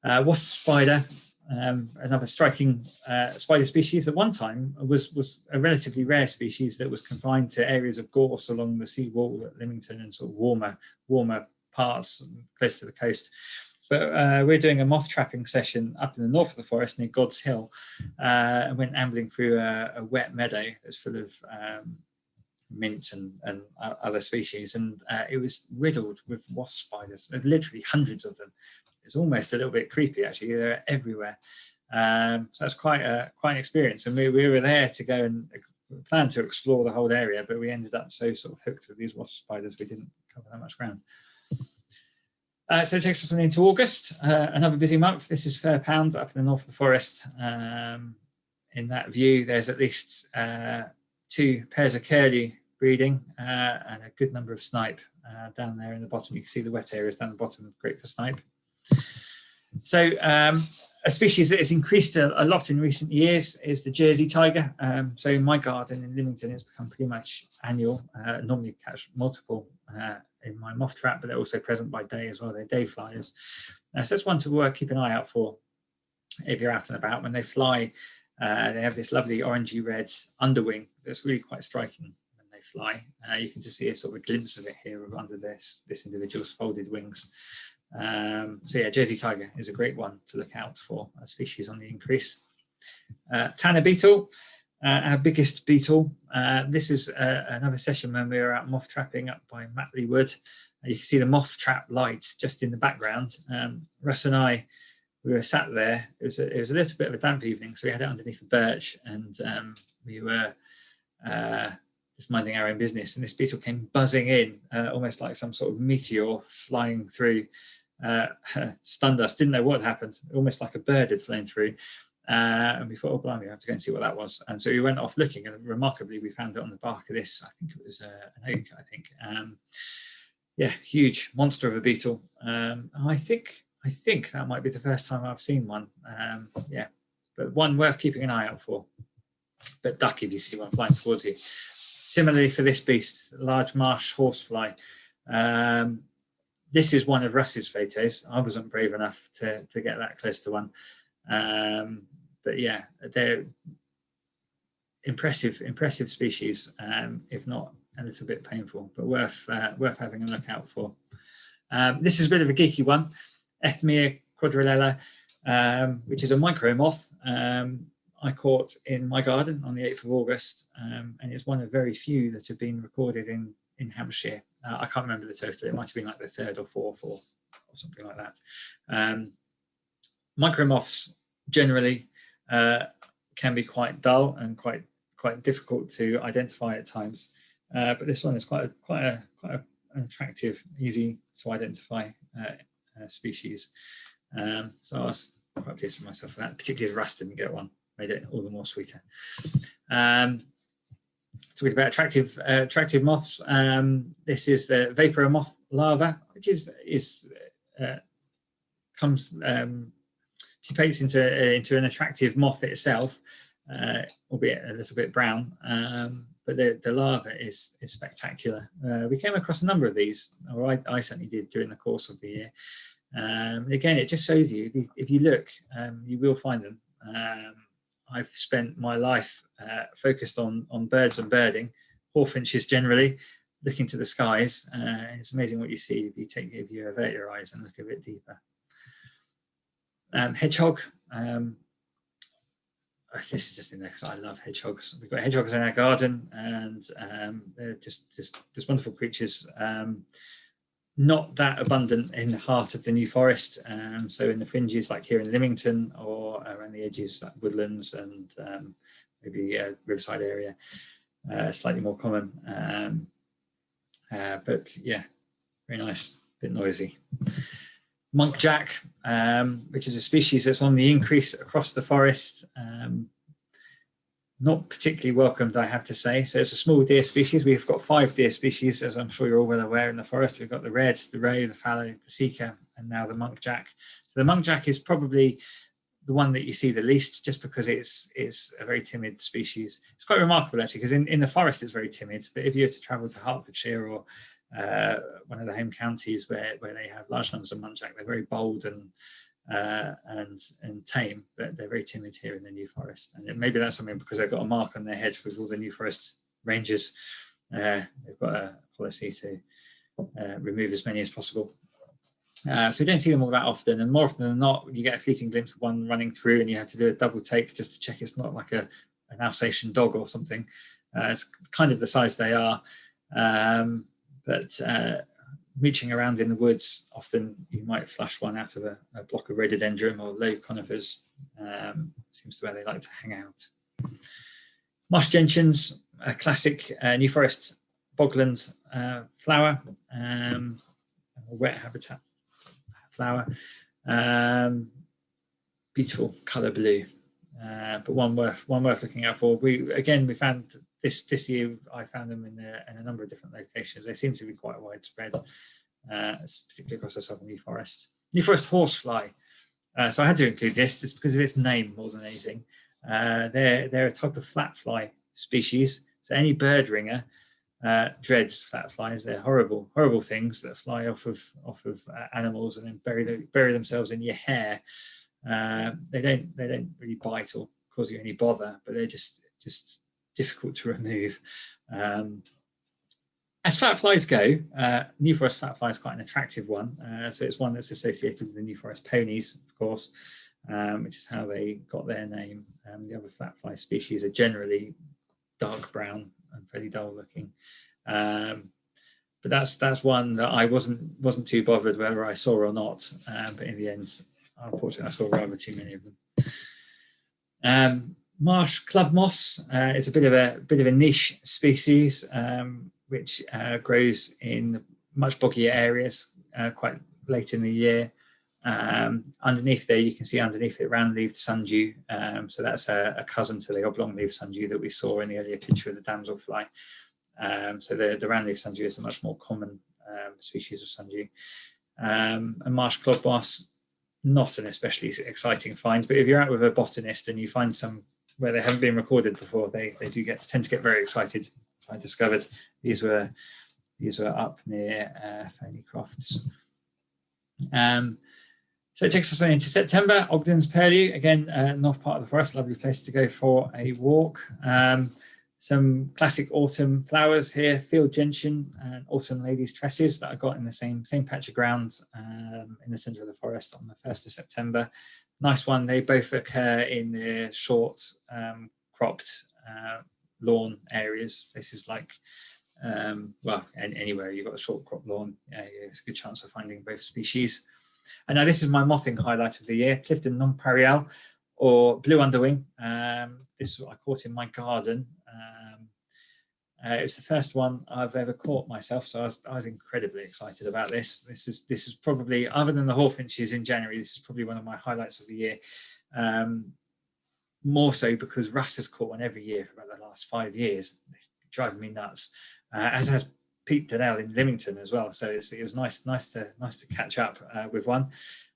Wasp spider. another striking spider species at one time was a relatively rare species that was confined to areas of gorse along the seawall at Lymington and sort of warmer parts close to the coast. But we're doing a moth trapping session up in the north of the forest near God's Hill, and went ambling through a wet meadow that's full of mint and other species, and it was riddled with wasp spiders, literally hundreds of them. It's almost a little bit creepy, actually. They're everywhere. So that's quite an experience, and we were there to go and plan to explore the whole area, but we ended up so sort of hooked with these wasp spiders we didn't cover that much ground. So it takes us on into August, another busy month. This is Fir Pound up in the north of the forest. In that view, there's at least 2 pairs of curlew breeding and a good number of snipe down there in the bottom. You can see the wet areas down the bottom, great for snipe. So a species that has increased a lot in recent years is the Jersey tiger. So in my garden in Lymington, it's become pretty much annual. Normally catch multiple in my moth trap, but they're also present by day as well. They're day flyers. So that's one to keep an eye out for if you're out and about. When they fly, they have this lovely orangey red underwing that's really quite striking when they fly. You can just see a sort of a glimpse of it here under this individual's folded wings. So yeah, Jersey tiger is a great one to look out for, a species on the increase. Tanner beetle, our biggest beetle. This is another session when we were out moth trapping up by Matley Wood. You can see the moth trap lights just in the background. Russ and I, we were sat there. It was a little bit of a damp evening, so we had it underneath a birch, and we were just minding our own business, and this beetle came buzzing in, almost like some sort of meteor flying through. Stunned us, didn't know what happened, almost like a bird had flown through. And we thought, oh, blimey, we have to go and see what that was. And so we went off looking, and remarkably, we found it on the bark of this. I think it was an oak, I think. Yeah, huge monster of a beetle. I think that might be the first time I've seen one. Yeah, but one worth keeping an eye out for. But duck if you see one flying towards you. Similarly for this beast, large marsh horsefly. This is one of Russ's photos. I wasn't brave enough to get that close to one. But yeah, they're impressive species, if not a little bit painful, but worth having a look out for. This is a bit of a geeky one, Ethmia quadrillella, which is a micro moth. I caught in my garden on the 8th of August, and it's one of very few that have been recorded in Hampshire. I can't remember the total. It might have been like the 3rd or 4th or something like that. Micro moths generally can be quite dull and quite difficult to identify at times, but this one is quite an attractive, easy to identify species. So I was quite pleased with myself for that, particularly as Russ didn't get one, made it all the more sweeter. Talking about attractive moths, this is the vapor moth larva, which pupates into an attractive moth itself, albeit a little bit brown. But the larva is spectacular. We came across a number of these, or I certainly did during the course of the year. Again, it just shows you, if you look, you will find them. I've spent my life focused on birds and birding, hawfinches generally, looking to the skies. It's amazing what you see if you avert your eyes and look a bit deeper. Hedgehog. This is just in there because I love hedgehogs. We've got hedgehogs in our garden, and they're just wonderful creatures. Not that abundant in the heart of the New Forest. So in the fringes, like here in Lymington, or around the edges, like woodlands and maybe riverside area, slightly more common. But yeah, very nice, a bit noisy. Munkjack, which is a species that's on the increase across the forest. Not particularly welcomed, I have to say. So it's a small deer species. We've got 5 deer species, as I'm sure you're all well aware, in the forest. We've got the red, the roe, the fallow, the seeker, and now the munkjack. So the munkjack is probably the one that you see the least, just because it's a very timid species. It's quite remarkable, actually, because in the forest it's very timid. But if you were to travel to Hertfordshire or one of the home counties where they have large numbers of munkjack, they're very bold and and tame, but they're very timid here in the New Forest. And maybe that's something because they've got a mark on their head with all the New Forest rangers. They've got a policy to remove as many as possible. So you don't see them all that often, and more often than not, you get a fleeting glimpse of one running through, and you have to do a double take just to check it's not like an Alsatian dog or something. It's kind of the size they are, but reaching around in the woods, often you might flush one out of a block of rhododendron or low conifers. Seems to where they like to hang out. Marsh gentians, a classic New Forest bogland flower, wet habitat flower, beautiful colour blue, but one worth looking out for. We found this year. I found them in a number of different locations. They seem to be quite widespread, particularly across the southern New Forest. New Forest horsefly. So I had to include this just because of its name more than anything. They're a type of flatfly species. So any bird ringer dreads flatflies. They're horrible things that fly off of animals and then bury themselves in your hair. They don't really bite or cause you any bother, but they're just difficult to remove. As flatflies go, New Forest flatfly is quite an attractive one. So it's one that's associated with the New Forest ponies, of course, which is how they got their name. The other flatfly species are generally dark brown and fairly dull looking. But that's one that I wasn't too bothered whether I saw or not. But in the end, unfortunately, I saw rather too many of them. Marsh club moss is a bit of a niche species, which grows in much boggier areas quite late in the year. Underneath there, you can see underneath it round-leaved sundew. So that's a cousin to the oblong-leaved sundew that we saw in the earlier picture of the damselfly. So the round-leaved sundew is a much more common species of sundew. And marsh club moss, not an especially exciting find, but if you're out with a botanist and you find some where they haven't been recorded before, they tend to get very excited. So I discovered these were up near Phoney Crofts. So it takes us into September. Ogden's Purlieu, again, north part of the forest, lovely place to go for a walk. Some classic autumn flowers here, field gentian and autumn ladies' tresses that I got in the same patch of ground in the centre of the forest on the 1st of September. Nice one. They both occur in the short cropped lawn areas. This is like, well, anywhere you've got a short crop lawn, it's a good chance of finding both species. And now this is my mothing highlight of the year, Clifton nonpareil, or blue underwing. This I caught in my garden. It was the first one I've ever caught myself, so I was incredibly excited about this. This is probably, other than the hawfinches in January, this is probably one of my highlights of the year. More so because Russ has caught one every year for about the last 5 years. It's driving me nuts, as has Pete Donnell in Lymington as well. So it was nice to catch up with one.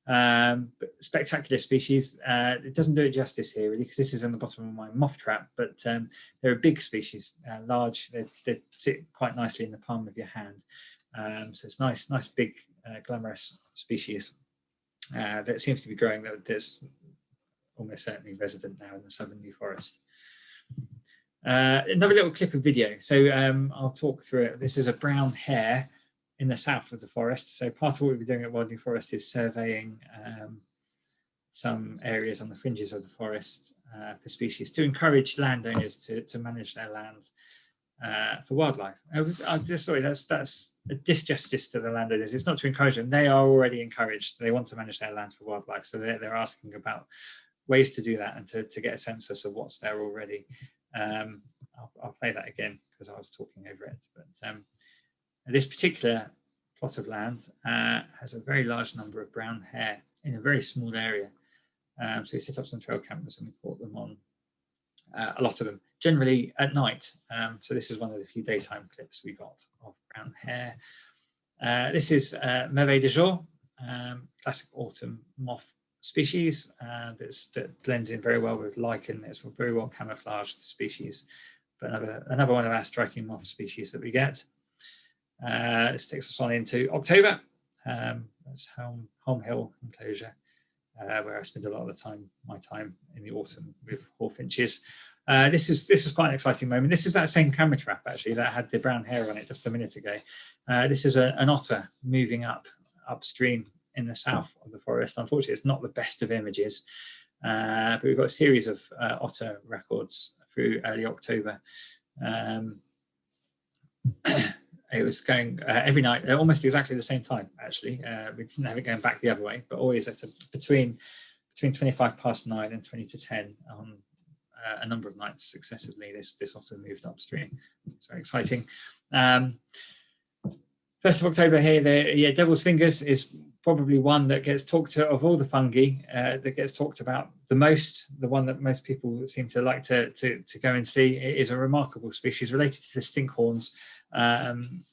But spectacular species. It doesn't do it justice here really, because this is on the bottom of my moth trap, but they're a big species, large. They sit quite nicely in the palm of your hand. So it's nice big glamorous species that seems to be growing. That's almost certainly resident now in the southern New Forest. Another little clip of video. So I'll talk through it. This is a brown hare in the south of the forest. So part of what we'll be doing at Wild New Forest is surveying some areas on the fringes of the forest for species to encourage landowners to manage their land for wildlife. Sorry, that's a disjustice to the landowners. It's not to encourage them. They are already encouraged. They want to manage their land for wildlife. So they're asking about ways to do that and to get a census of what's there already. I'll play that again because I was talking over it. But this particular plot of land has a very large number of brown hare in a very small area. So we set up some trail cameras and we caught them on a lot of them, generally at night. So this is one of the few daytime clips we got of brown hare. This is Merveille de Jour, classic autumn moth species that blends in very well with lichen. It's a very well camouflaged species, but another one of our striking moth species that we get. This takes us on into October. That's Holm Hill enclosure. where I spend a lot of my time in the autumn with hawfinches. This is quite an exciting moment. This is that same camera trap actually that had the brown hair on it just a minute ago. This is an otter moving upstream in the south of the forest. Unfortunately, it's not the best of images, but we've got a series of otter records through early October. It was going every night, almost exactly the same time, actually. We didn't have it going back the other way, but always at between 9:25 and 10 on a number of nights successively. This otter moved upstream. It's very exciting. 1st of October here, Devil's Fingers is probably one that gets talked to, of all the fungi, that gets talked about the most, the one that most people seem to like to go and see. It is a remarkable species related to the stinkhorns, and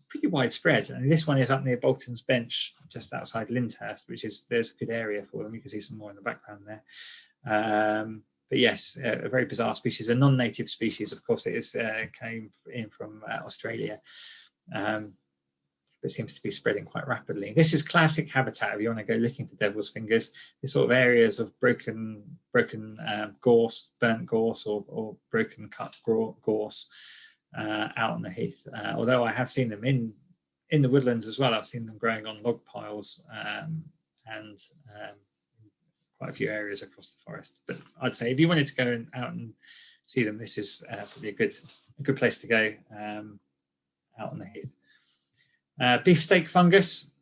pretty widespread. And this one is up near Bolton's Bench, just outside Lyndhurst, there's a good area for them. You can see some more in the background there. But yes, a very bizarre species, a non-native species. Of course, came in from Australia, but seems to be spreading quite rapidly. This is classic habitat if you want to go looking for Devil's Fingers. These sort of areas of broken gorse, burnt gorse, or broken cut gorse out on the heath. Although I have seen them in the woodlands as well. I've seen them growing on log piles and quite a few areas across the forest. But I'd say if you wanted to go out and see them, this is probably a good place to go out on the heath. Beefsteak fungus.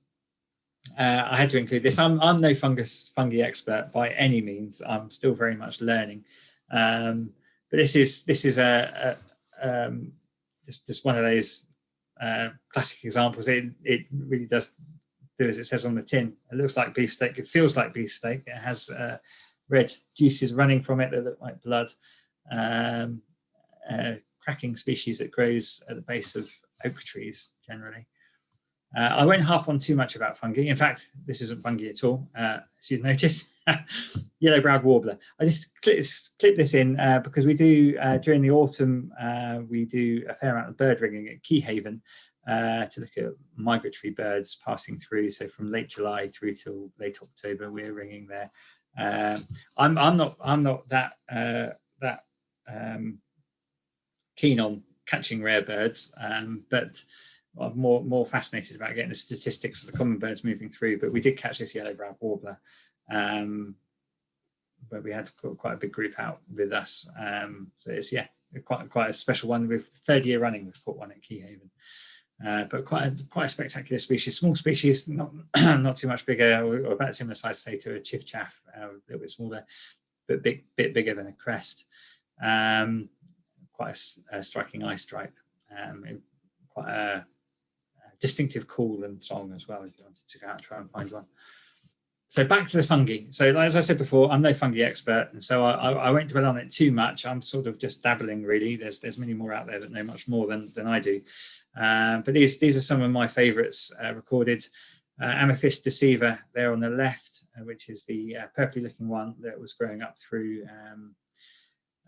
I had to include this. I'm no fungi expert by any means. I'm still very much learning. But this is just one of those classic examples. It really does do as it says on the tin. It looks like beefsteak. It feels like beefsteak. It has red juices running from it that look like blood. Cracking species that grows at the base of oak trees generally. I won't harp on too much about fungi. In fact, this isn't fungi at all, as you'd notice. Yellow-browed warbler. I just clip this in because we do, during the autumn, we do a fair amount of bird ringing at Keyhaven to look at migratory birds passing through. So from late July through till late October, we're ringing there. I'm not that keen on catching rare birds, but I'm more fascinated about getting the statistics of the common birds moving through. But we did catch this yellow-browed warbler, where we had quite a big group out with us. So it's quite a special one. With 3rd year running, we've caught one at Keyhaven. But quite a spectacular species. Small species, not too much bigger, or about a similar size, say, to a chiffchaff, a little bit smaller, but bit bigger than a crest. Quite a striking eye stripe. Quite a distinctive call and song as well, if you wanted to go out and try and find one. So back to the fungi. So as I said before, I'm no fungi expert, and so I won't dwell on it too much. I'm sort of just dabbling, really. There's many more out there that know much more than I do. But these are some of my favourites recorded. Amethyst deceiver there on the left, which is the purpley looking one that was growing up through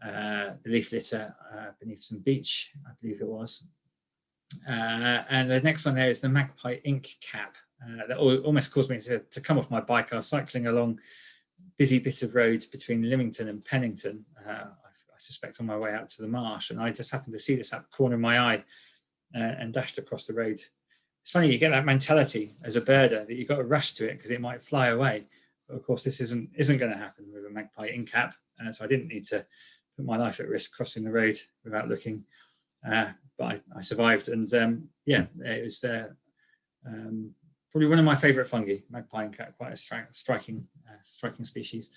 the leaf litter beneath some beech, I believe it was. And the next one there is the magpie ink cap. That almost caused me to come off my bike. I was cycling along a busy bit of road between Lymington and Pennington, I suspect on my way out to the marsh, and I just happened to see this out the corner of my eye and dashed across the road. It's funny, you get that mentality as a birder that you've got to rush to it because it might fly away. But of course, this isn't going to happen with a magpie ink cap, so I didn't need to put my life at risk crossing the road without looking. But I survived, and it was probably one of my favourite fungi, magpie ink cap, quite a striking species.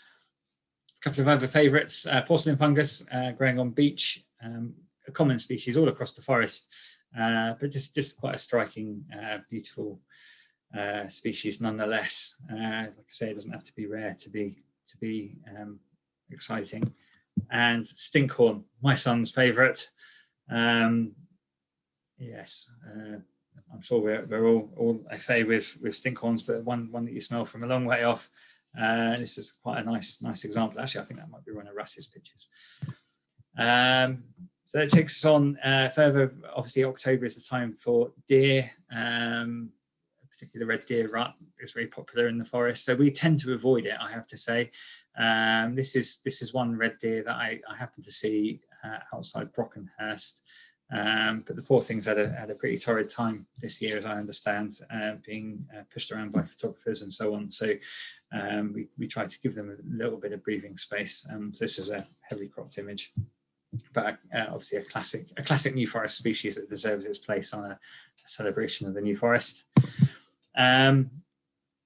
A couple of other favourites, porcelain fungus growing on beech, a common species all across the forest, but just quite a striking, beautiful species nonetheless. Like I say, it doesn't have to be rare to be exciting. And stinkhorn, my son's favourite. Yes, I'm sure we're all a fay with stinkhorns, but one that you smell from a long way off. This is quite a nice example. Actually, I think that might be one of Russ's pictures. So that takes us on further. Obviously, October is the time for deer, particular red deer rut is very popular in the forest, so we tend to avoid it, I have to say. This is one red deer that I happened to see outside Brockenhurst, but the poor thing's had a pretty torrid time this year, as I understand, being pushed around by photographers and so on. So we try to give them a little bit of breathing space. So this is a heavily cropped image, but obviously a classic New Forest species that deserves its place on a celebration of the New Forest.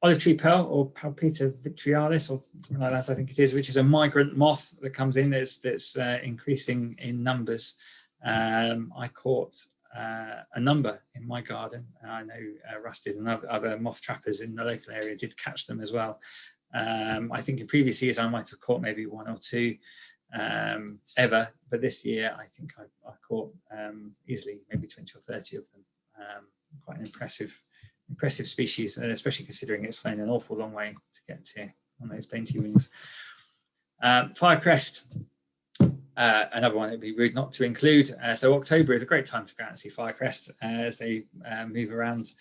Olive tree pearl, or Palpita vitrialis, or something like that, I think it is, which is a migrant moth that comes in that's increasing in numbers. I caught a number in my garden. I know Rusted and other moth trappers in the local area did catch them as well. I think in previous years I might have caught maybe one or two ever, but this year I think I caught easily maybe 20 or 30 of them. Quite an impressive species, especially considering it's flown an awful long way to get to on those dainty wings. Firecrest, another one that would be rude not to include. So October is a great time to go out and see firecrest as they move around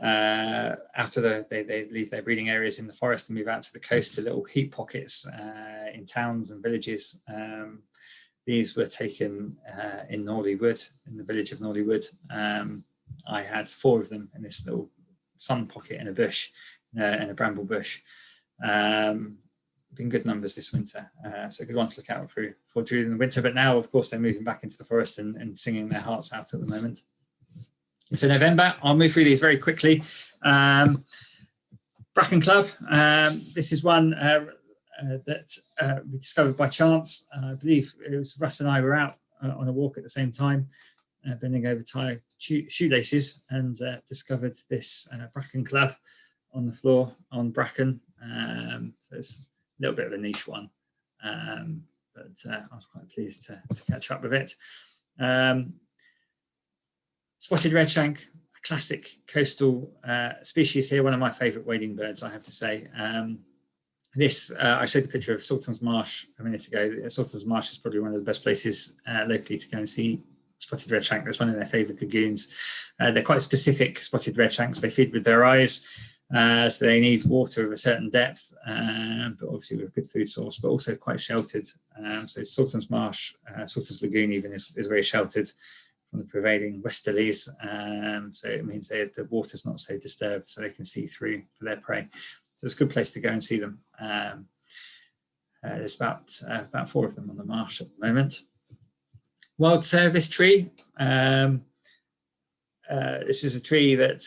out of they leave their breeding areas in the forest and move out to the coast to little heat pockets in towns and villages. These were taken in Norley Wood, in the village of Norley Wood. I had 4 of them in this little sun pocket in a bush, in a bramble bush. Been good numbers this winter, so a good one to look out for during the winter. But now, of course, they're moving back into the forest and singing their hearts out at the moment. So November, I'll move through these very quickly. Bracken Club, this is one that we discovered by chance. I believe it was Russ and I were out on a walk at the same time, bending over tie shoelaces, and discovered this Bracken Club on the floor on bracken. So it's a little bit of a niche one, but I was quite pleased to catch up with it. Spotted redshank, a classic coastal species here, one of my favourite wading birds, I have to say. This, I showed a picture of Saltons Marsh a minute ago. Saltons Marsh is probably one of the best places locally to go and see spotted redshank. That's one of their favourite lagoons. They're quite specific, spotted redshanks. They feed with their eyes, so they need water of a certain depth, but obviously with a good food source, but also quite sheltered. So Saltons Marsh, Saltons Lagoon even is very sheltered from the prevailing westerlies. So it means the water's not so disturbed, so they can see through for their prey. So it's a good place to go and see them. There's about 4 of them on the marsh at the moment. Wild service tree. This is a tree that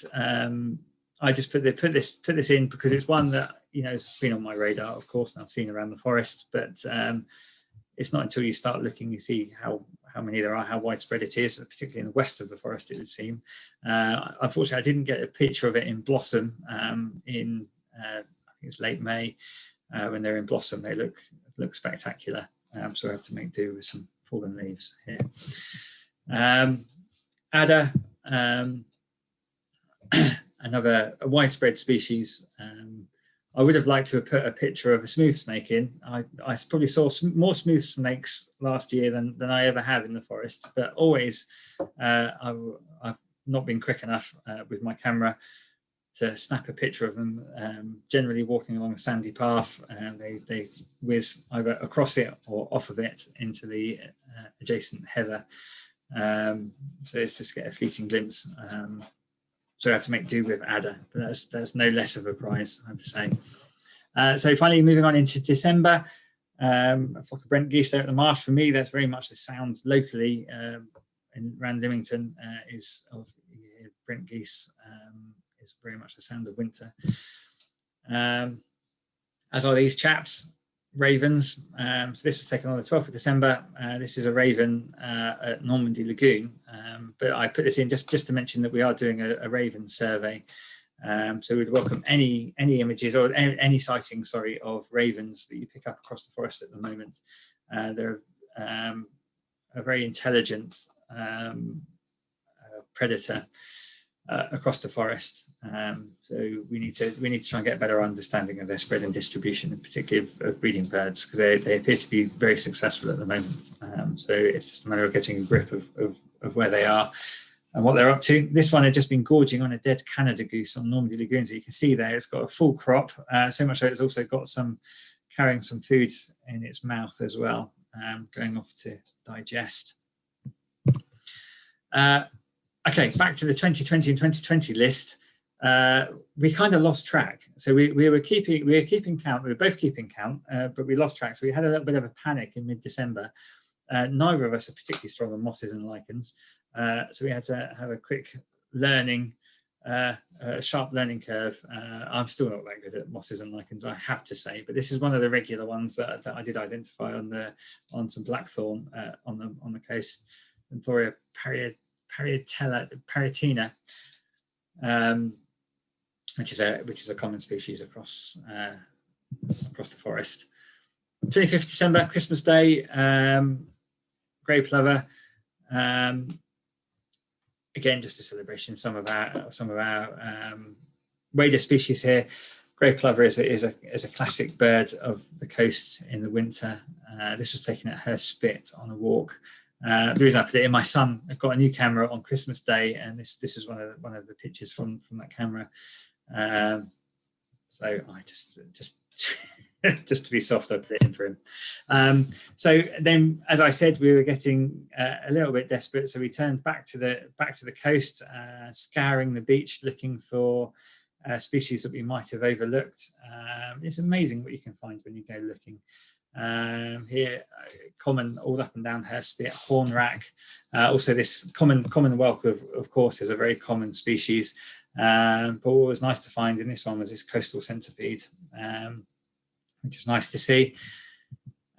I just put this in because it's one that has been on my radar, of course, and I've seen around the forest. But it's not until you start looking you see how many there are, how widespread it is, particularly in the west of the forest, it would seem. Unfortunately, I didn't get a picture of it in blossom in I think it's late May. When they're in blossom, they look spectacular. So I have to make do with some fallen leaves here. Adder, another widespread species. I would have liked to have put a picture of a smooth snake in. I probably saw more smooth snakes last year than I ever have in the forest, but always I've not been quick enough with my camera to snap a picture of them. Generally walking along a sandy path, and they whiz either across it or off of it into the adjacent heather. So it's just get a fleeting glimpse. So I have to make do with adder, but that's no less of a prize, I have to say. So finally, moving on into December, a flock of Brent geese there at the marsh. For me, that's very much the sound locally around Lymington is of Brent geese. Is very much the sound of winter. As are these chaps, ravens. So this was taken on the 12th of December. This is a raven at Normandy Lagoon, but I put this in just to mention that we are doing a raven survey. So we'd welcome any images or any sightings, of ravens that you pick up across the forest at the moment. They're a very intelligent predator across the forest. So we need to try and get a better understanding of their spread and distribution, and particularly of breeding birds, because they appear to be very successful at the moment. So it's just a matter of getting a grip of where they are. and what they're up to. This one had just been gorging on a dead Canada goose on Normandy Lagoon. So you can see there, it's got a full crop, so much so it's also got carrying some food in its mouth as well, going off to digest. Okay, back to the 2020 and 2020 list. We kind of lost track. So we were keeping count. We were both keeping count, but we lost track. So we had a little bit of a panic in mid-December. Neither of us are particularly strong on mosses and lichens, so we had to have a quick sharp learning curve. I'm still not that good at mosses and lichens, I have to say, but this is one of the regular ones that I did identify on some blackthorn on the coast, Xanthoria parietina, which is a common species across the forest. 25th December, Christmas Day, grey plover. Again, just a celebration of some of our waders species here. Grey plover is a classic bird of the coast in the winter. This was taken at Hurst Spit on a walk. The reason I put it in, my son got a new camera on Christmas Day, and this is one of the pictures from that camera. So I just just to be soft, I put it in for him. So then, as I said, we were getting a little bit desperate, so we turned back to the coast, scouring the beach, looking for species that we might have overlooked. It's amazing what you can find when you go looking. Here, common all up and down Hurst Spit, hornwrack. Also, this common whelk, of course, is a very common species. But what was nice to find in this one was this coastal centipede, which is nice to see.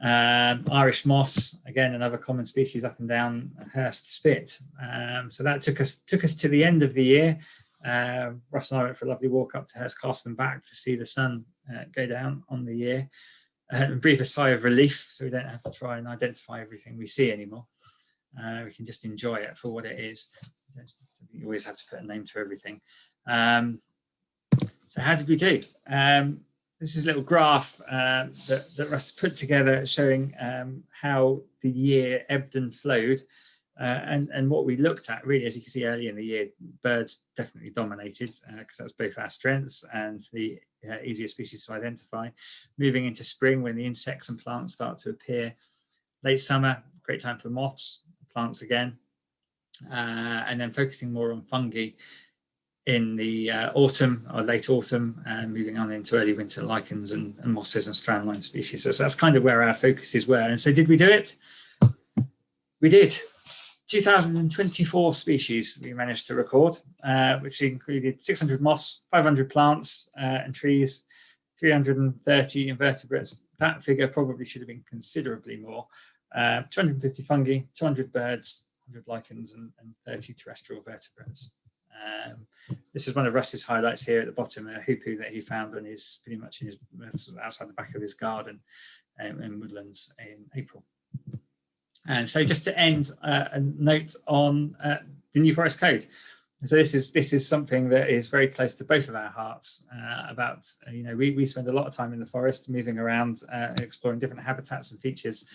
Irish moss, again, another common species up and down Hurst Spit. So that took us to the end of the year. Russ and I went for a lovely walk up to Hurst Castle and back to see the sun go down on the year. And breathe a sigh of relief, so we don't have to try and identify everything we see anymore. We can just enjoy it for what it is. You always have to put a name to everything. So how did we do? This is a little graph that Russ put together showing how the year ebbed and flowed. And what we looked at, really, as you can see early in the year, birds definitely dominated, because that's both our strengths and the easier species to identify. Moving into spring, when the insects and plants start to appear. Late summer, great time for moths, plants again. And then focusing more on fungi in the autumn or late autumn, and moving on into early winter, lichens and mosses and strandline species. So that's kind of where our focuses were. And so did we do it? We did. 2024 species we managed to record, which included 600 moths, 500 plants and trees, 330 invertebrates. That figure probably should have been considerably more. 250 fungi, 200 birds, 100 lichens, and 30 terrestrial vertebrates. This is one of Russ's highlights here at the bottom, a hoopoo that he found on pretty much outside the back of his garden in Woodlands in April. And so, just to end, a note on the New Forest Code. So this is something that is very close to both of our hearts. We spend a lot of time in the forest, moving around, exploring different habitats and features,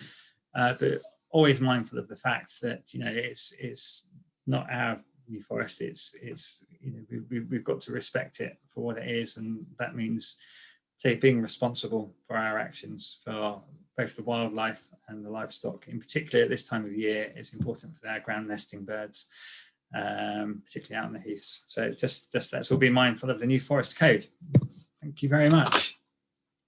but always mindful of the fact that it's not our New Forest. We've got to respect it for what it is, and that means being responsible for our actions for both the wildlife and the livestock. In particular, at this time of year, it's important for our ground nesting birds, particularly out in the heaths. So just let's all be mindful of the New Forest Code. Thank you very much.